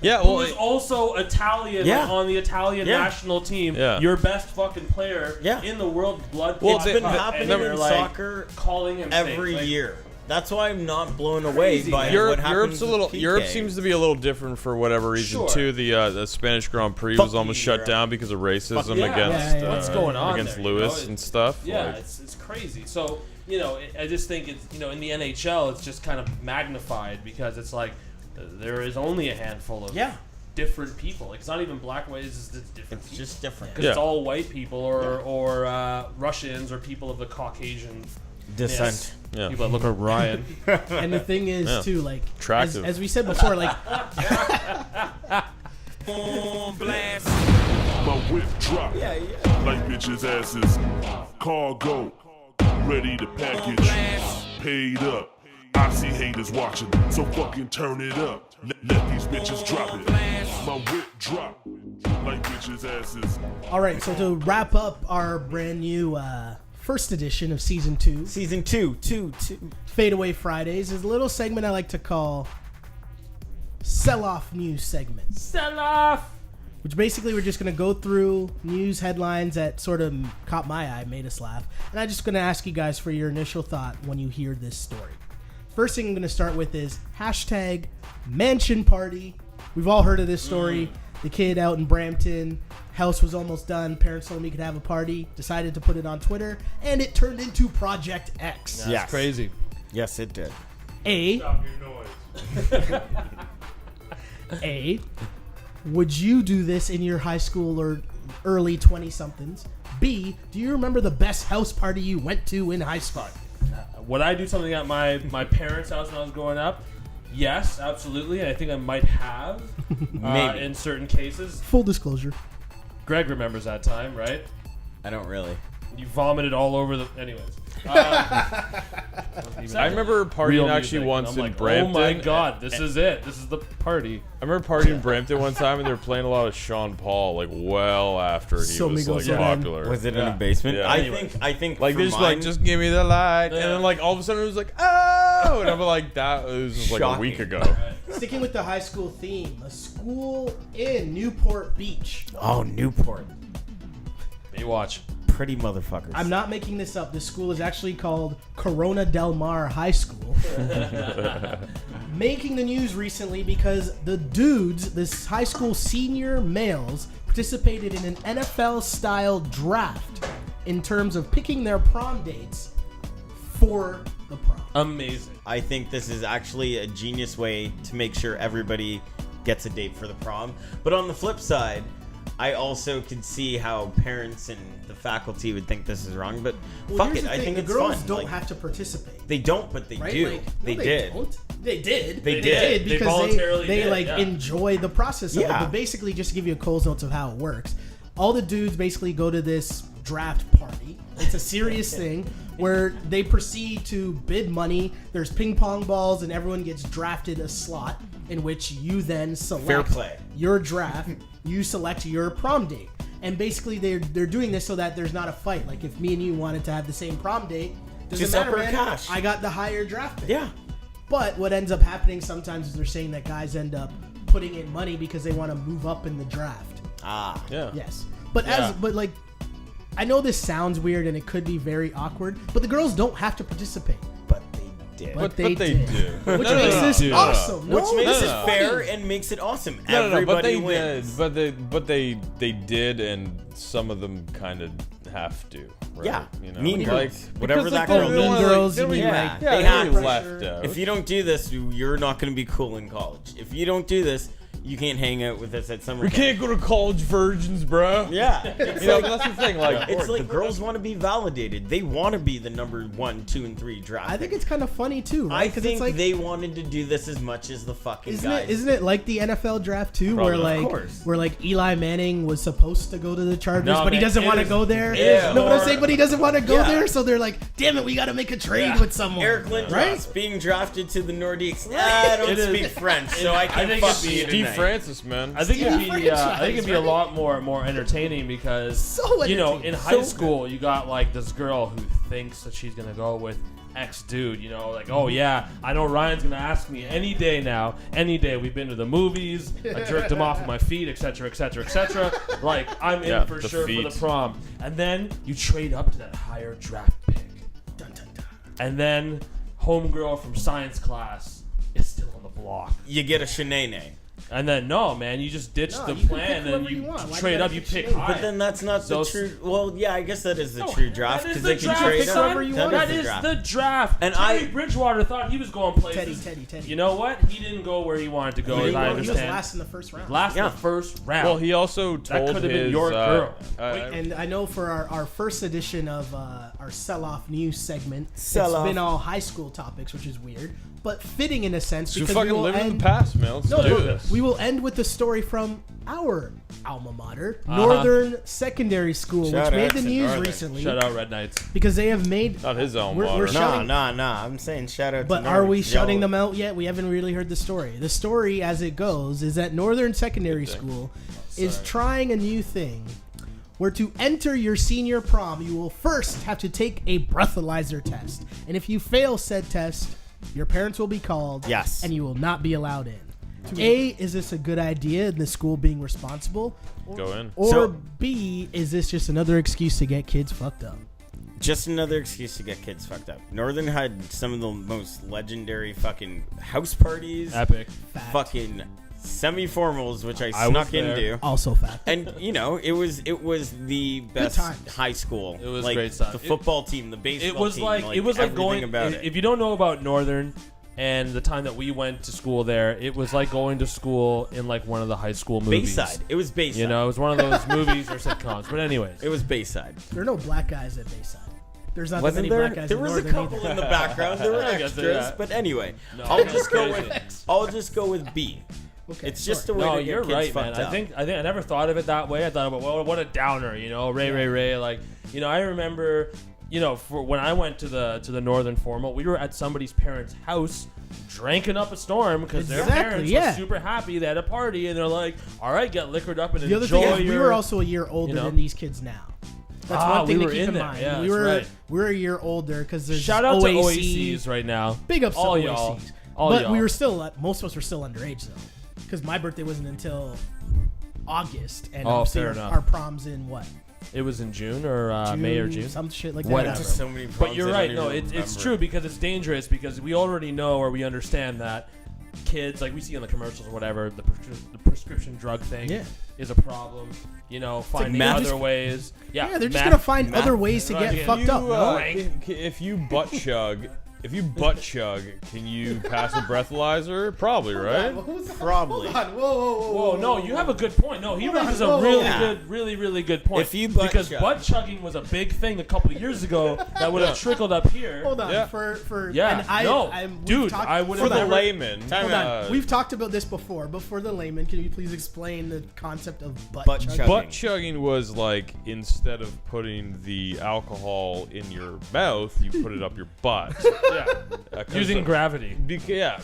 Speaker 5: Well,
Speaker 4: who is also Italian on the Italian national team. Your best fucking player in the world blood.
Speaker 6: Well, it's been happening in soccer
Speaker 4: calling him
Speaker 6: every year. That's why I'm not blown away by what happens.
Speaker 5: Europe seems to be a little different for whatever reason too. The Spanish Grand Prix was almost shut down because of racism against
Speaker 4: what's going on
Speaker 5: against
Speaker 4: there,
Speaker 5: Lewis and stuff.
Speaker 4: Yeah, it's crazy. So I just think it's in the NHL it's just kind of magnified because it's like there is only a handful of different people. Like it's not even black ways; it's different.
Speaker 6: It's just different
Speaker 4: because it's all white people or Russians or people of the Caucasian
Speaker 6: descent.
Speaker 4: People that look like Ryan.
Speaker 3: And the thing is too, like as we said before, like
Speaker 2: my whip drop like bitches' asses. Cargo ready to package. Paid up. I see haters watching, so fucking turn it up. Let these bitches drop it. My whip drop like bitches' asses.
Speaker 3: All right, so to wrap up our brand new first edition of season 2.
Speaker 6: Season 2.
Speaker 3: Fade Away Fridays is a little segment I like to call Selloff News segment.
Speaker 4: Selloff!
Speaker 3: which basically we're just going to go through news headlines that sort of caught my eye, made us laugh. And I'm just going to ask you guys for your initial thought when you hear this story. First thing I'm going to start with is hashtag mansion party. We've all heard of this story. The kid out in Brampton, house was almost done. Parents told him he could have a party, decided to put it on Twitter, and it turned into Project X.
Speaker 4: That's
Speaker 6: Yes.
Speaker 4: crazy.
Speaker 6: Yes, it did.
Speaker 2: Stop your noise.
Speaker 3: A, would you do this in your high school or early 20-somethings? B, do you remember the best house party you went to in high school?
Speaker 4: Would I do something at my parents' house when I was growing up? Yes, absolutely. I think I might have
Speaker 6: Maybe.
Speaker 4: in certain cases.
Speaker 3: Full disclosure.
Speaker 4: Greg remembers that time, right?
Speaker 6: I don't really.
Speaker 4: You vomited all over the. Anyways.
Speaker 5: I remember partying
Speaker 4: Real
Speaker 5: actually
Speaker 4: music.
Speaker 5: once
Speaker 4: I'm
Speaker 5: in
Speaker 4: like,
Speaker 5: Brampton.
Speaker 4: oh my god, this is it. This is the party.
Speaker 5: I remember partying in Brampton one time, and they were playing a lot of Sean Paul, like well after he
Speaker 3: So
Speaker 5: was
Speaker 3: Migos
Speaker 5: like
Speaker 3: Subban.
Speaker 5: popular.
Speaker 6: Was it in a basement?
Speaker 5: Yeah.
Speaker 6: I think
Speaker 5: Like
Speaker 6: for
Speaker 5: they just
Speaker 6: mine,
Speaker 5: like just give me the light, and
Speaker 4: Yeah.
Speaker 5: then like all of a sudden it was like oh, and I'm like that was just like a
Speaker 6: Shocking.
Speaker 5: week ago.
Speaker 3: Sticking with the high school theme, a school in Newport Beach.
Speaker 6: Oh, Newport.
Speaker 4: You watch.
Speaker 6: Pretty motherfuckers.
Speaker 3: I'm not making this up. This school is actually called Corona Del Mar High School. Making the news recently because the dudes, this high school senior males, participated in an NFL-style draft in terms of picking their prom dates for the prom.
Speaker 4: Amazing.
Speaker 6: I think this is actually a genius way to make sure everybody gets a date for the prom. But on the flip side, I also could see how parents and the faculty would think this is wrong. But
Speaker 3: Well,
Speaker 6: fuck
Speaker 3: here's
Speaker 6: it,
Speaker 3: the
Speaker 6: I
Speaker 3: thing,
Speaker 6: think
Speaker 3: the
Speaker 6: it's
Speaker 3: girls
Speaker 6: fun.
Speaker 3: don't
Speaker 6: Like,
Speaker 3: have to participate.
Speaker 6: they don't, but they
Speaker 3: Right?
Speaker 6: do.
Speaker 3: Like, no,
Speaker 6: they
Speaker 3: they
Speaker 6: did.
Speaker 3: don't. They did.
Speaker 6: They did.
Speaker 4: They
Speaker 3: because
Speaker 4: voluntarily
Speaker 3: they
Speaker 4: did,
Speaker 3: like
Speaker 4: yeah.
Speaker 3: enjoy the process of it.
Speaker 6: Yeah.
Speaker 3: But basically, just to give you a Cole's notes of how it works, all the dudes basically go to this draft party. It's a serious thing where they proceed to bid money. There's ping pong balls, and everyone gets drafted a slot in which you then select
Speaker 6: Fair play.
Speaker 3: your draft. You select your prom date. And basically, they're doing this so that there's not a fight. Like if me and you wanted to have the same prom date, doesn't
Speaker 6: Just
Speaker 3: matter,
Speaker 6: upper
Speaker 3: man.
Speaker 6: cash.
Speaker 3: I got the higher draft pick.
Speaker 6: Yeah.
Speaker 3: But what ends up happening sometimes is they're saying that guys end up putting in money because they want to move up in the draft.
Speaker 6: Ah.
Speaker 5: Yeah.
Speaker 3: Yes. But
Speaker 4: Yeah.
Speaker 3: like I know this sounds weird and it could be very awkward, but the girls don't have to participate.
Speaker 6: But they did.
Speaker 3: But
Speaker 5: But
Speaker 3: they
Speaker 5: they
Speaker 3: did.
Speaker 5: do.
Speaker 3: Which
Speaker 5: No, no,
Speaker 3: makes
Speaker 5: no,
Speaker 3: this
Speaker 5: no, no.
Speaker 3: awesome.
Speaker 6: Which
Speaker 3: No,
Speaker 6: makes
Speaker 3: this
Speaker 6: it
Speaker 3: is
Speaker 6: fair
Speaker 3: funny.
Speaker 6: and makes it awesome.
Speaker 5: No, no, but
Speaker 6: Everybody
Speaker 5: they
Speaker 6: wins.
Speaker 5: did. But they did, and some of them kind of have to. Right?
Speaker 6: Yeah.
Speaker 5: You know,
Speaker 6: Mean
Speaker 5: like
Speaker 6: Girls. Whatever
Speaker 5: because,
Speaker 6: that
Speaker 5: like,
Speaker 6: girl
Speaker 5: they
Speaker 6: did.
Speaker 5: don't wanna,
Speaker 3: Mean Girls,
Speaker 5: they don't
Speaker 3: you
Speaker 5: even-
Speaker 6: mean, like,
Speaker 5: yeah,
Speaker 6: they
Speaker 5: they're
Speaker 6: had
Speaker 5: left
Speaker 3: pressure.
Speaker 5: out.
Speaker 6: If you don't do this, you're not going to be cool in college. If you don't do this, you can't hang out with us at summer
Speaker 5: we
Speaker 6: camp.
Speaker 5: can't go to college virgins, bro.
Speaker 6: Yeah. It's
Speaker 5: You know,
Speaker 6: like,
Speaker 5: that's the thing. Like,
Speaker 6: it's like girls want to be validated. They want to be the number 1, 2, and 3 draft.
Speaker 3: I think it's kind of funny too, right?
Speaker 6: I
Speaker 3: 'Cause
Speaker 6: think
Speaker 3: it's like,
Speaker 6: they wanted to do this as much as the fucking guys.
Speaker 3: isn't it like the NFL draft too,
Speaker 5: Probably,
Speaker 3: where
Speaker 5: of
Speaker 3: like
Speaker 6: course.
Speaker 3: where like Eli Manning was supposed to go to the Chargers,
Speaker 4: No,
Speaker 3: but he
Speaker 4: man,
Speaker 3: doesn't
Speaker 4: it
Speaker 3: want to
Speaker 4: is-
Speaker 3: go there.
Speaker 4: it is
Speaker 3: No, what I'm
Speaker 4: more-
Speaker 3: saying, but he doesn't want to go
Speaker 6: Yeah.
Speaker 3: there, so they're like, damn it, we got to make a trade
Speaker 4: Yeah.
Speaker 3: with someone.
Speaker 6: Eric Lindros
Speaker 3: right?
Speaker 6: being drafted to the Nordiques. I don't
Speaker 4: It is-
Speaker 6: speak French, so I can
Speaker 4: think
Speaker 6: fuck
Speaker 4: it's
Speaker 6: you
Speaker 5: Steve
Speaker 6: tonight.
Speaker 5: Francis, man.
Speaker 4: I think it'd be
Speaker 3: Franchise,
Speaker 4: I think it'd be a
Speaker 3: right?
Speaker 4: lot more entertaining because
Speaker 3: So
Speaker 4: you know
Speaker 3: entertaining.
Speaker 4: in high school you got like this girl who thinks that she's gonna go with X dude, you know, like, oh yeah, I know Ryan's gonna ask me any day now, any day. We've been to the movies, I jerked him off with my feet, etc., etc., etc. Like I'm in
Speaker 5: Yeah,
Speaker 4: for
Speaker 5: the
Speaker 4: sure
Speaker 5: feet.
Speaker 4: for the prom, and then you trade up to that higher draft pick,
Speaker 3: Dun, dun, dun.
Speaker 4: and then homegirl from science class is still on the block.
Speaker 6: You get a shenane.
Speaker 4: And then no, man, you just ditch
Speaker 3: No,
Speaker 4: the
Speaker 3: you can
Speaker 4: plan
Speaker 3: pick
Speaker 4: and
Speaker 3: whoever
Speaker 4: you
Speaker 3: you want. Why do you
Speaker 4: trade
Speaker 3: gotta
Speaker 4: up. You
Speaker 3: pick
Speaker 4: pick
Speaker 3: shit?
Speaker 4: high.
Speaker 6: But then that's not the
Speaker 4: So-
Speaker 6: true. Well, yeah, I guess that is the
Speaker 4: No,
Speaker 6: true draft
Speaker 4: that is
Speaker 6: because
Speaker 4: the
Speaker 6: they can
Speaker 4: draft,
Speaker 6: trade
Speaker 4: son.
Speaker 6: up.
Speaker 3: whoever you want.
Speaker 4: That
Speaker 6: is
Speaker 4: is the draft.
Speaker 6: And
Speaker 4: Terry
Speaker 6: I-
Speaker 4: Bridgewater thought he was going places.
Speaker 3: Teddy.
Speaker 4: You know what? He didn't go where he wanted to go.
Speaker 3: He
Speaker 4: As I
Speaker 3: was
Speaker 4: understand.
Speaker 3: last in the first round.
Speaker 4: Last in
Speaker 6: Yeah.
Speaker 4: the first round.
Speaker 5: Well, he also told
Speaker 4: could've been
Speaker 5: his
Speaker 4: your girl.
Speaker 3: And I know for our first edition of our Selloff news segment,
Speaker 6: Selloff.
Speaker 3: it's been all high school topics, which is weird, but fitting in a sense
Speaker 5: so
Speaker 3: because
Speaker 5: fucking
Speaker 3: we will
Speaker 5: live in
Speaker 3: end.
Speaker 5: the past, man. Let's
Speaker 3: No,
Speaker 5: do
Speaker 3: we-
Speaker 5: this.
Speaker 3: we will end with the story from our alma mater, Northern Secondary School,
Speaker 6: Shout
Speaker 3: which made
Speaker 6: out
Speaker 3: the
Speaker 6: to
Speaker 3: news
Speaker 6: Northern.
Speaker 3: recently
Speaker 4: Shout out Red Knights.
Speaker 3: because they have made.
Speaker 5: Not his own
Speaker 3: We're
Speaker 5: water.
Speaker 3: shouting-
Speaker 6: Nah. I'm saying shout out.
Speaker 3: But
Speaker 6: to
Speaker 3: are
Speaker 6: Northern.
Speaker 3: we shouting
Speaker 6: Yo,
Speaker 3: them out yet? We haven't really heard the story. The story, as it goes, is that Northern Secondary School is trying a new thing where to enter your senior prom, you will first have to take a breathalyzer test. And if you fail said test, your parents will be called.
Speaker 6: Yes.
Speaker 3: And you will not be allowed in. A, is this a good idea and the school being responsible?
Speaker 5: Go in.
Speaker 3: Or
Speaker 6: So-
Speaker 3: B, is this just another excuse to get kids fucked up?
Speaker 6: Just another excuse to get kids fucked up. Northern had some of the most legendary fucking house parties.
Speaker 4: Epic.
Speaker 3: Fact.
Speaker 6: Fucking semi-formals, which I
Speaker 4: was
Speaker 6: snuck
Speaker 4: there.
Speaker 6: into.
Speaker 3: Also fact.
Speaker 6: And it was the best
Speaker 3: times.
Speaker 6: high school.
Speaker 4: It was
Speaker 6: like,
Speaker 4: great stuff.
Speaker 6: The football team, the baseball
Speaker 4: It was
Speaker 6: team,
Speaker 4: like
Speaker 6: everything
Speaker 4: going.
Speaker 6: about it.
Speaker 4: If you don't know about Northern and the time that we went to school there, it was like going to school in like one of the high school movies.
Speaker 6: Bayside. It was Bayside.
Speaker 4: You know, it was one of those movies or sitcoms. But anyways,
Speaker 6: It was Bayside.
Speaker 3: There are no black guys at Bayside. There's not that
Speaker 6: Wasn't
Speaker 3: many
Speaker 6: there?
Speaker 3: black guys
Speaker 6: There
Speaker 3: in
Speaker 6: was a
Speaker 3: Northern
Speaker 6: couple
Speaker 3: either.
Speaker 6: in the background. There were
Speaker 4: I guess
Speaker 6: extras,
Speaker 4: that-
Speaker 6: but anyway,
Speaker 4: No,
Speaker 6: I'll
Speaker 4: that's
Speaker 6: just go
Speaker 4: crazy.
Speaker 6: with B.
Speaker 3: Okay,
Speaker 6: It's just
Speaker 3: sure.
Speaker 6: a way
Speaker 4: no,
Speaker 6: to get
Speaker 4: you're
Speaker 6: kids
Speaker 4: right, man.
Speaker 6: fucked
Speaker 4: I
Speaker 6: up.
Speaker 4: think I never thought of it that way. I thought about, well, what a downer, you know, Ray. Like, you know, I remember, you know, for when I went to the Northern Formal, we were at somebody's parents' house, drinking up a storm because their
Speaker 3: Exactly,
Speaker 4: parents
Speaker 3: yeah.
Speaker 4: were super happy. They had a party, and they're like, all right, get liquored up and
Speaker 3: The other
Speaker 4: enjoy
Speaker 3: thing is,
Speaker 4: your.
Speaker 3: we were also a year older
Speaker 4: know?
Speaker 3: than these kids now. That's
Speaker 4: Ah,
Speaker 3: one thing
Speaker 4: we
Speaker 3: to
Speaker 4: were
Speaker 3: keep
Speaker 4: in
Speaker 3: in
Speaker 4: there.
Speaker 3: mind.
Speaker 4: Yeah,
Speaker 3: we
Speaker 4: that's
Speaker 3: were
Speaker 4: right.
Speaker 3: we're a year older because there's
Speaker 4: Shout out
Speaker 3: OAC,
Speaker 4: to OACs right now.
Speaker 3: Big ups
Speaker 4: all
Speaker 3: to
Speaker 4: y'all.
Speaker 3: OACs.
Speaker 4: All
Speaker 3: But
Speaker 4: y'all.
Speaker 3: we were still most of us were still underage though, because my birthday wasn't until August, and
Speaker 4: Oh,
Speaker 3: obviously
Speaker 4: fair
Speaker 3: our,
Speaker 4: enough.
Speaker 3: our prom's in what?
Speaker 4: It was in June or May or June.
Speaker 3: some shit like
Speaker 4: Whatever.
Speaker 3: that.
Speaker 6: Just so many
Speaker 4: But
Speaker 6: problems
Speaker 4: you're
Speaker 6: I
Speaker 4: right.
Speaker 6: don't
Speaker 4: No,
Speaker 6: even
Speaker 4: it's
Speaker 6: remember.
Speaker 4: true because it's dangerous because we already know or we understand that kids, like we see in the commercials or whatever, the prescription drug thing
Speaker 3: Yeah.
Speaker 4: is a problem. You know, finding
Speaker 6: meth.
Speaker 4: other ways. Yeah,
Speaker 3: Yeah, they're just
Speaker 4: meth.
Speaker 3: gonna find
Speaker 6: Math.
Speaker 3: other ways to
Speaker 4: Right,
Speaker 3: get
Speaker 4: yeah.
Speaker 3: fucked up. No?
Speaker 5: If you butt chug, can you pass a breathalyzer? Probably, right?
Speaker 6: Probably.
Speaker 3: Hold on. Whoa.
Speaker 4: Whoa, no, you have a good point. No, he
Speaker 3: Hold on,
Speaker 4: raises
Speaker 3: whoa,
Speaker 4: a really
Speaker 6: yeah.
Speaker 4: good, really good point.
Speaker 6: If you butt
Speaker 4: because
Speaker 6: chug-
Speaker 4: butt chugging was a big thing a couple of years ago that would have trickled up here.
Speaker 3: Hold on.
Speaker 5: Yeah.
Speaker 3: For
Speaker 4: Yeah,
Speaker 3: and I,
Speaker 4: no,
Speaker 3: we've
Speaker 4: dude,
Speaker 3: talked-
Speaker 4: I would
Speaker 5: For
Speaker 4: have
Speaker 5: the
Speaker 4: never.
Speaker 5: layman,
Speaker 3: Hold on. We've talked about this before, but for the layman, can you please explain the concept of butt
Speaker 6: Butt
Speaker 3: chugging?
Speaker 6: chugging.
Speaker 5: butt chugging was like instead of putting the alcohol in your mouth, you put it up your butt.
Speaker 4: Yeah,
Speaker 5: 'Cause
Speaker 4: using
Speaker 5: the-
Speaker 4: gravity.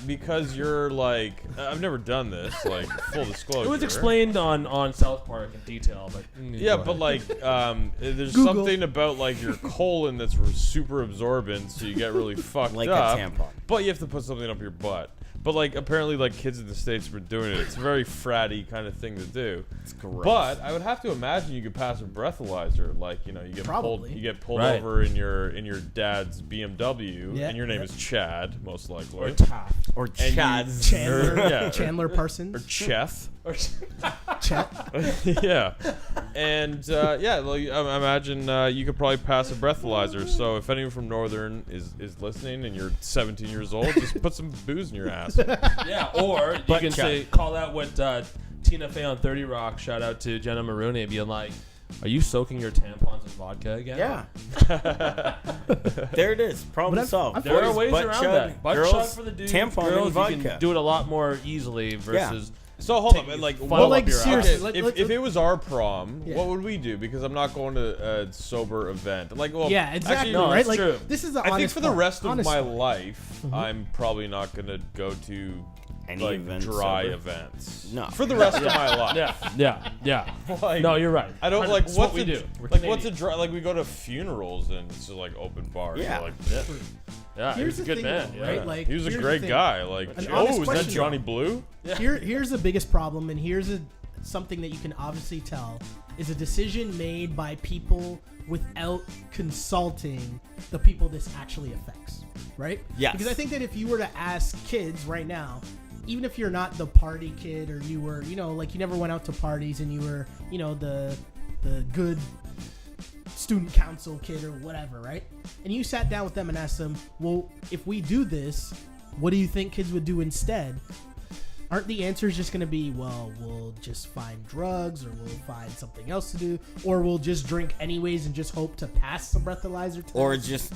Speaker 5: because you're like, I've never done this. Like full disclosure.
Speaker 4: It was explained on South Park in detail, but
Speaker 5: Yeah,
Speaker 4: go
Speaker 5: but
Speaker 4: ahead.
Speaker 5: like, there's
Speaker 3: Google.
Speaker 5: something about like your colon that's super absorbent, so you get really fucked
Speaker 6: Like
Speaker 5: up.
Speaker 6: a tampon.
Speaker 5: But you have to put something up your butt. But like, apparently, like kids in the States were doing it. It's a very fratty kind of thing to do.
Speaker 6: It's gross.
Speaker 5: But I would have to imagine you could pass a breathalyzer. Like, you know, you get
Speaker 3: Probably.
Speaker 5: pulled
Speaker 4: Right.
Speaker 5: over in your dad's BMW,
Speaker 3: Yeah,
Speaker 5: and your name
Speaker 3: yeah.
Speaker 5: is Chad, most likely,
Speaker 4: or Taft.
Speaker 6: Or
Speaker 5: And you-
Speaker 6: Chad's.
Speaker 3: Chandler,
Speaker 5: Yeah.
Speaker 3: Chandler
Speaker 5: or
Speaker 3: Parsons,
Speaker 5: Cheth.
Speaker 3: Chet.
Speaker 5: Yeah, and yeah, like, I imagine you could probably pass a breathalyzer. So if anyone from Northern is listening and you're 17 years old, just put some booze in your ass.
Speaker 4: Yeah, or you
Speaker 6: Butt
Speaker 4: can
Speaker 6: chug.
Speaker 4: say call out what Tina Fey on 30 Rock. Shout out to Jenna Maroney, being like, "Are you soaking your tampons in vodka again?"
Speaker 6: Yeah. There it is. Problem
Speaker 3: But I've-
Speaker 6: solved.
Speaker 3: I've
Speaker 4: There are
Speaker 6: Boys,
Speaker 4: ways
Speaker 6: butt
Speaker 4: around
Speaker 6: chug,
Speaker 4: that. Butt
Speaker 6: girls,
Speaker 4: chug for the dudes,
Speaker 6: tampon
Speaker 4: girls,
Speaker 6: and vodka.
Speaker 4: you can do it a lot more easily versus.
Speaker 5: So hold on, like,
Speaker 4: Funnel
Speaker 5: what,
Speaker 4: up
Speaker 3: like,
Speaker 4: your
Speaker 3: seriously,
Speaker 4: ass.
Speaker 3: let-
Speaker 5: if it was our prom,
Speaker 3: Yeah.
Speaker 5: what would we do? Because I'm not going to a sober event. Like, well,
Speaker 3: Yeah, exactly.
Speaker 5: Actually,
Speaker 4: no,
Speaker 3: right?
Speaker 4: that's
Speaker 3: Like
Speaker 4: true.
Speaker 3: this is the
Speaker 5: I think
Speaker 3: honest
Speaker 5: for the
Speaker 3: part.
Speaker 5: rest of
Speaker 3: Honest
Speaker 5: my
Speaker 3: part.
Speaker 5: life, I'm probably not gonna go to
Speaker 6: Any
Speaker 5: like
Speaker 6: event
Speaker 5: dry
Speaker 6: sober?
Speaker 5: events.
Speaker 6: No.
Speaker 5: For the rest of my life.
Speaker 4: Yeah.
Speaker 5: Like,
Speaker 4: No, you're right.
Speaker 5: I don't
Speaker 4: 100%.
Speaker 5: like
Speaker 4: It's
Speaker 5: what's
Speaker 4: what we
Speaker 5: a,
Speaker 4: do. We're
Speaker 5: like what's a
Speaker 4: Canadian.
Speaker 5: dry like we go to funerals and it's just like open bars.
Speaker 6: Yeah.
Speaker 5: So, like,
Speaker 4: Yeah, he
Speaker 3: Here's
Speaker 4: was a
Speaker 3: the
Speaker 4: good
Speaker 3: thing,
Speaker 4: man.
Speaker 3: though,
Speaker 4: Yeah.
Speaker 3: right? Like,
Speaker 5: he was a
Speaker 3: here's the
Speaker 5: great
Speaker 3: thing.
Speaker 5: guy. Like,
Speaker 3: An
Speaker 5: oh,
Speaker 3: honest
Speaker 5: is that
Speaker 3: question,
Speaker 5: Johnny Blue?
Speaker 3: Here's the biggest problem, and here's something that you can obviously tell is a decision made by people without consulting the people this actually affects, right?
Speaker 6: Yes.
Speaker 3: Because I think that if you were to ask kids right now, even if you're not the party kid or you were, you know, like you never went out to parties and you were, you know, the good student council kid or whatever, right? And you sat down with them and asked them, well, if we do this, what do you think kids would do instead? Aren't the answers just going to be, well, we'll just find drugs or we'll find something else to do or we'll just drink anyways and just hope to pass the breathalyzer test?
Speaker 6: Or just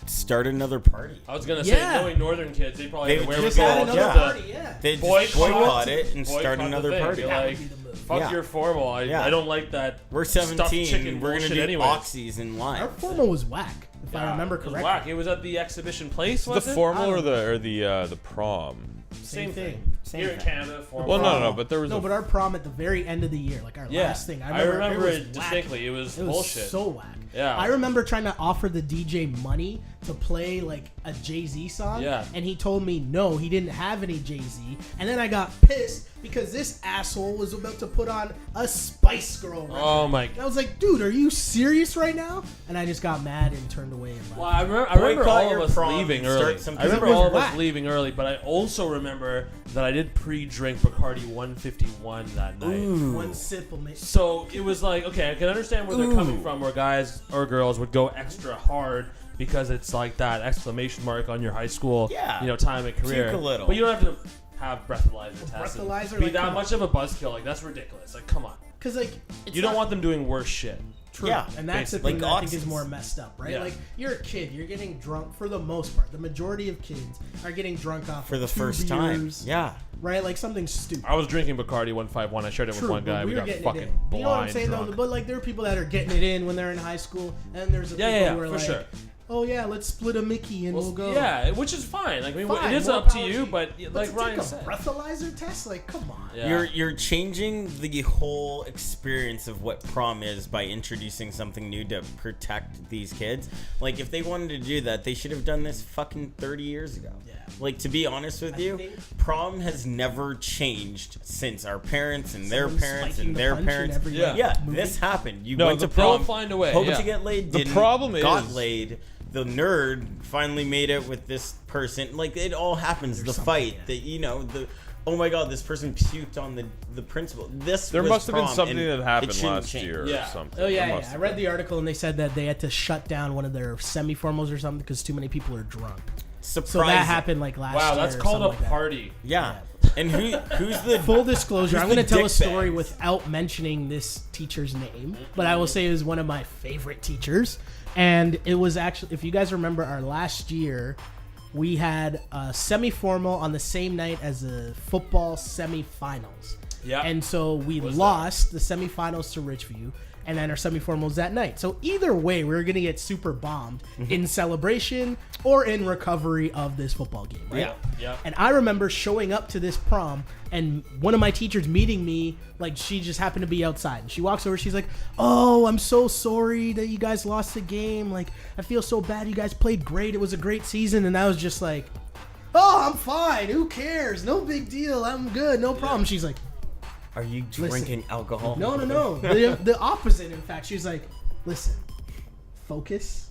Speaker 6: start another party.
Speaker 4: I was gonna say,
Speaker 3: Yeah.
Speaker 4: knowing Northern kids, they probably
Speaker 6: They
Speaker 4: have the
Speaker 6: would
Speaker 3: just
Speaker 6: go,
Speaker 3: add
Speaker 4: wherewithal
Speaker 3: another
Speaker 6: yeah.
Speaker 4: to
Speaker 3: party, yeah.
Speaker 6: They just
Speaker 4: Boycott
Speaker 6: boycott it and
Speaker 4: boycott
Speaker 6: start
Speaker 4: the
Speaker 6: another
Speaker 4: thing.
Speaker 6: party.
Speaker 4: Be
Speaker 3: That would
Speaker 4: like,
Speaker 3: be the move.
Speaker 4: fuck
Speaker 6: Yeah.
Speaker 4: your formal. I
Speaker 6: Yeah.
Speaker 4: don't like that.
Speaker 6: We're
Speaker 4: stuffed
Speaker 6: 17.
Speaker 4: chicken
Speaker 6: We're gonna
Speaker 4: bullshit
Speaker 6: do
Speaker 4: anyways.
Speaker 6: oxys in line.
Speaker 3: Our formal was whack, if I remember
Speaker 4: It was
Speaker 3: correctly.
Speaker 4: whack. It was at the exhibition place.
Speaker 5: The
Speaker 4: Was it?
Speaker 5: formal or
Speaker 3: I don't
Speaker 5: the prom?
Speaker 4: Same
Speaker 3: thing.
Speaker 4: thing.
Speaker 6: Same
Speaker 4: Here in
Speaker 6: thing.
Speaker 4: Canada, formal.
Speaker 5: Well, no, but there was
Speaker 3: No,
Speaker 5: a
Speaker 3: but our prom at the very end of the year, like our
Speaker 4: Yeah,
Speaker 3: last thing.
Speaker 4: I remember
Speaker 3: was
Speaker 4: it
Speaker 3: whack.
Speaker 4: distinctly. It was
Speaker 3: It was
Speaker 4: bullshit.
Speaker 3: so whack.
Speaker 4: Yeah.
Speaker 3: I remember trying to offer the DJ money to play like a Jay-Z song.
Speaker 4: Yeah.
Speaker 3: And he told me no, he didn't have any Jay-Z. And then I got pissed because this asshole was about to put on a Spice Girl record.
Speaker 4: Oh my.
Speaker 3: And I was like, dude, are you serious right now? And I just got mad and turned away and left.
Speaker 4: Well, I remember
Speaker 6: Boycott
Speaker 4: all
Speaker 6: your
Speaker 4: of us
Speaker 6: prom
Speaker 4: leaving
Speaker 6: and start
Speaker 4: early.
Speaker 6: some-
Speaker 4: I remember
Speaker 3: Because it was
Speaker 4: all of us
Speaker 3: whack.
Speaker 4: leaving early, but I also remember that I did pre-drink Bacardi 151 that night.
Speaker 3: One sip will make.
Speaker 4: So it was like, okay, I can understand where they're coming from, where guys or girls would go extra hard because it's like that exclamation mark on your high school, time and career.
Speaker 6: Puke a little.
Speaker 4: But you don't have to have breathalyzer tests. and
Speaker 3: Breathalyzer,
Speaker 4: be
Speaker 3: like,
Speaker 4: that
Speaker 3: come
Speaker 4: much of a buzzkill. Like, that's ridiculous. Like, come on.
Speaker 3: Because like it's
Speaker 4: You don't
Speaker 3: not
Speaker 4: want them doing worse shit.
Speaker 3: true.
Speaker 6: Yeah,
Speaker 3: And that's the
Speaker 4: basically.
Speaker 3: thing
Speaker 6: Like
Speaker 3: that I think is
Speaker 6: oxys.
Speaker 3: more messed up, right?
Speaker 4: Yeah.
Speaker 3: Like you're a kid, you're getting drunk for the most part. The majority of kids are getting drunk off
Speaker 6: For the
Speaker 3: of 2
Speaker 6: first time.
Speaker 3: beers,
Speaker 6: Yeah.
Speaker 3: right? Like something stupid.
Speaker 4: I was drinking Bacardi 151. I shared it with
Speaker 3: True,
Speaker 4: one guy.
Speaker 3: but
Speaker 4: We
Speaker 3: were
Speaker 4: got
Speaker 3: getting
Speaker 4: fucking
Speaker 3: it in.
Speaker 4: blind
Speaker 3: You know what I'm saying
Speaker 4: drunk.
Speaker 3: though? But like there are people that are getting it in when they're in high school, and there's the people
Speaker 4: Yeah,
Speaker 3: who are
Speaker 4: for
Speaker 3: like,
Speaker 4: sure.
Speaker 3: oh yeah, let's split a Mickey and we'll go.
Speaker 4: Yeah, which is fine. Like, I mean,
Speaker 3: Fine,
Speaker 4: it is
Speaker 3: more
Speaker 4: up to
Speaker 3: power
Speaker 4: you, but
Speaker 3: But
Speaker 4: like
Speaker 3: to
Speaker 4: Ryan
Speaker 3: take a
Speaker 4: said.
Speaker 3: breathalyzer test, like come on.
Speaker 4: Yeah.
Speaker 6: You're changing the whole experience of what prom is by introducing something new to protect these kids. Like, if they wanted to do that, they should have done this fucking 30 years ago.
Speaker 3: Yeah.
Speaker 6: Like, to be honest with you,
Speaker 3: think-
Speaker 6: prom has never changed since our parents and their
Speaker 3: Someone
Speaker 6: parents
Speaker 3: spiking
Speaker 6: and
Speaker 3: the
Speaker 6: their
Speaker 3: punch in
Speaker 6: parents.
Speaker 3: every,
Speaker 4: Yeah.
Speaker 3: like,
Speaker 6: Yeah,
Speaker 3: movie.
Speaker 6: this happened. You
Speaker 4: No,
Speaker 6: went to
Speaker 4: they'll
Speaker 6: prom,
Speaker 4: find a way,
Speaker 6: hoped
Speaker 4: yeah.
Speaker 6: to get laid,
Speaker 5: The
Speaker 6: didn't,
Speaker 5: problem
Speaker 6: got
Speaker 5: is-
Speaker 6: laid. The nerd finally made it with this person. Like, it all happens. The fight, the oh my god, this person puked on the principal.
Speaker 5: There
Speaker 6: was
Speaker 5: must have been
Speaker 6: prom,
Speaker 5: something
Speaker 6: and
Speaker 5: that
Speaker 6: it
Speaker 5: happened
Speaker 6: shouldn't
Speaker 5: last
Speaker 6: change.
Speaker 5: year
Speaker 4: Yeah.
Speaker 5: or something.
Speaker 3: Oh yeah,
Speaker 5: There
Speaker 3: yeah.
Speaker 5: must
Speaker 3: I
Speaker 5: have
Speaker 3: read
Speaker 5: been.
Speaker 3: the article and they said that they had to shut down one of their semi-formals or something because too many people are drunk.
Speaker 6: Surprising.
Speaker 3: So that happened like last year.
Speaker 4: Wow, that's
Speaker 3: or
Speaker 4: called a
Speaker 3: something like that.
Speaker 4: party.
Speaker 6: Yeah. And who's the
Speaker 3: Full disclosure,
Speaker 6: Who's
Speaker 3: I'm going
Speaker 6: the
Speaker 3: to tell a
Speaker 6: dick
Speaker 3: story
Speaker 6: bags?
Speaker 3: without mentioning this teacher's name, but I will say it was one of my favorite teachers. And it was actually, if you guys remember our last year, we had a semi-formal on the same night as the football semi-finals.
Speaker 4: Yeah.
Speaker 3: And so we lost the semifinals to Richview, and then our semifinals that night. So either way, we were gonna get super bombed in celebration or in recovery of this football game, right?
Speaker 4: Yeah.
Speaker 3: And I remember showing up to this prom, and one of my teachers meeting me, like she just happened to be outside, and she walks over, she's like, "Oh, I'm so sorry that you guys lost the game. Like, I feel so bad. You guys played great. It was a great season." And I was just like, "Oh, I'm fine. Who cares? No big deal. I'm good. No problem." She's like,
Speaker 6: Are you drinking alcohol?
Speaker 3: no. The opposite, in fact. She's like, listen, focus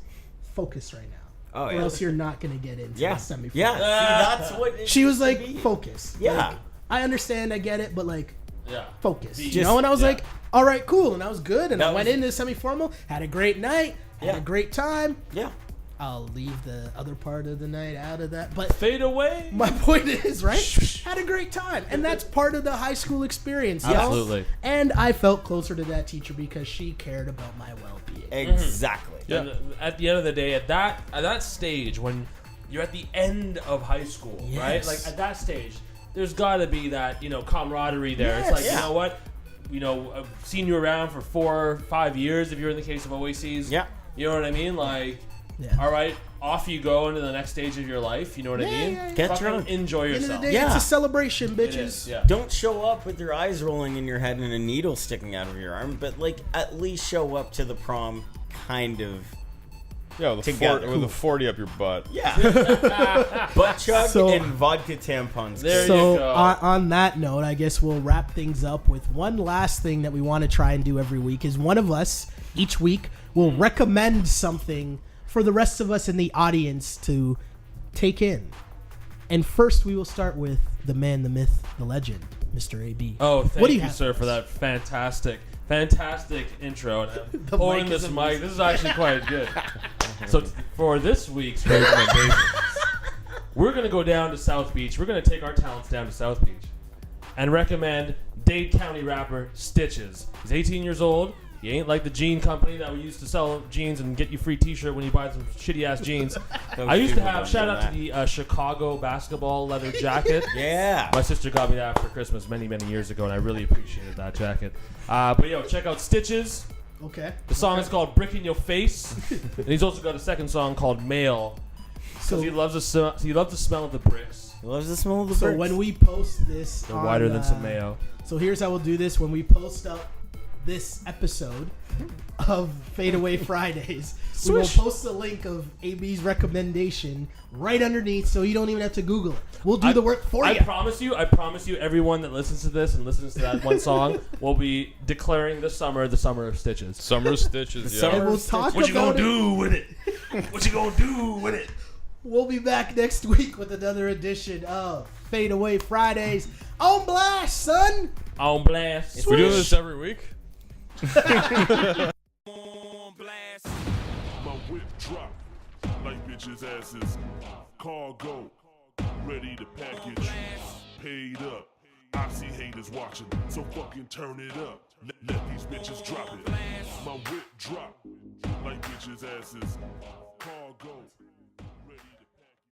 Speaker 3: right now.
Speaker 6: Oh,
Speaker 3: or
Speaker 6: yeah.
Speaker 3: else you're not going to get into
Speaker 6: Yeah.
Speaker 3: the semifinals.
Speaker 6: Yeah. See, that's what it
Speaker 3: She was
Speaker 6: used
Speaker 3: like,
Speaker 6: to be.
Speaker 3: focus.
Speaker 6: Yeah.
Speaker 3: Like, I understand, I get it, but like,
Speaker 4: Yeah.
Speaker 3: focus.
Speaker 4: Be-
Speaker 3: You know? And I was
Speaker 4: yeah.
Speaker 3: like, all right, cool. And I was good. And
Speaker 6: That
Speaker 3: I went
Speaker 6: was-
Speaker 3: into the semi-formal, had a great night, had
Speaker 6: Yeah.
Speaker 3: a great time.
Speaker 6: Yeah.
Speaker 3: I'll leave the other part of the night out of that. But
Speaker 4: Fade away.
Speaker 3: my point is, right? Had a great time. And that's part of the high school experience. y'all.
Speaker 4: Absolutely.
Speaker 3: And I felt closer to that teacher because she cared about my well-being.
Speaker 6: Exactly.
Speaker 4: And at the end of the day, at that stage when you're at the end of high school, right?
Speaker 3: Yes.
Speaker 4: Like at that stage, there's got to be that camaraderie there. It's like
Speaker 3: Yes.
Speaker 4: you know what, I've seen you around for 4 or 5 years if you're in the case of Oasis.
Speaker 6: Yeah.
Speaker 4: You know what I mean? Like,
Speaker 3: Yeah.
Speaker 4: all right, off you go into the next stage of your life. You know what I mean?
Speaker 3: yeah, yeah.
Speaker 6: Get
Speaker 4: Fucking
Speaker 6: drunk.
Speaker 4: enjoy
Speaker 3: End of the
Speaker 4: yourself.
Speaker 3: day,
Speaker 6: Yeah.
Speaker 3: it's a celebration,
Speaker 4: It
Speaker 3: bitches.
Speaker 4: is. Yeah.
Speaker 6: Don't show up with your eyes rolling in your head and a needle sticking out of your arm, but like at least show up to the prom kind of.
Speaker 5: Yeah, with
Speaker 6: Together.
Speaker 5: a 40 up your butt.
Speaker 6: Yeah. Butt chug
Speaker 3: So-
Speaker 6: and vodka tampons.
Speaker 4: There you
Speaker 3: So
Speaker 4: go.
Speaker 3: on that note, I guess we'll wrap things up with one last thing that we want to try and do every week is one of us each week will recommend something for the rest of us in the audience to take in. And first we will start with the man, the myth, the legend, Mr. AB.
Speaker 4: Oh, thank
Speaker 3: What do
Speaker 4: you,
Speaker 3: you have
Speaker 4: sir,
Speaker 3: for
Speaker 4: for
Speaker 3: us?
Speaker 4: that fantastic intro. And
Speaker 3: The
Speaker 4: holding
Speaker 3: mic
Speaker 4: this
Speaker 3: is
Speaker 4: mic, this is actually quite good. So for this week's recommendations, we're going to go down to South Beach. We're going to take our talents down to South Beach and recommend Dade County rapper Stitches. He's 18 years old. He ain't like the jean company that we used to sell jeans and get you free t-shirt when you buy some shitty-ass jeans. I used to have, shout out to the Chicago basketball leather jacket.
Speaker 6: Yeah.
Speaker 4: My sister got me that for Christmas many, many years ago, and I really appreciated that jacket. But check out Stitches.
Speaker 3: Okay.
Speaker 4: The song is called Brick in Your Face. And he's also got a second song called Mail.
Speaker 3: So,
Speaker 4: Because he loves the smell of the bricks.
Speaker 6: He loves the smell of the
Speaker 3: so
Speaker 6: bricks.
Speaker 3: when we post this,
Speaker 4: They're
Speaker 3: on,
Speaker 4: whiter than some mayo.
Speaker 3: So here's how we'll do this. When we post up this episode of Fade Away Fridays, we will post a link of AB's recommendation right underneath, so you don't even have to Google it. We'll do the work for you.
Speaker 4: I promise you, everyone that listens to this and listens to that one song will be declaring the summer of Stitches.
Speaker 5: Summer of Stitches, yeah.
Speaker 3: And we'll talk
Speaker 4: What you
Speaker 3: about
Speaker 4: gonna do with it? What you gonna do with it?
Speaker 3: We'll be back next week with another edition of Fade Away Fridays. On blast, son!
Speaker 4: On blast.
Speaker 5: We do this every week?
Speaker 2: My whip drop like bitches' asses. Cargo, ready to package. Paid up. I see haters watching, so fucking turn it up. Let these bitches drop it. My whip drop like bitches' asses. Cargo.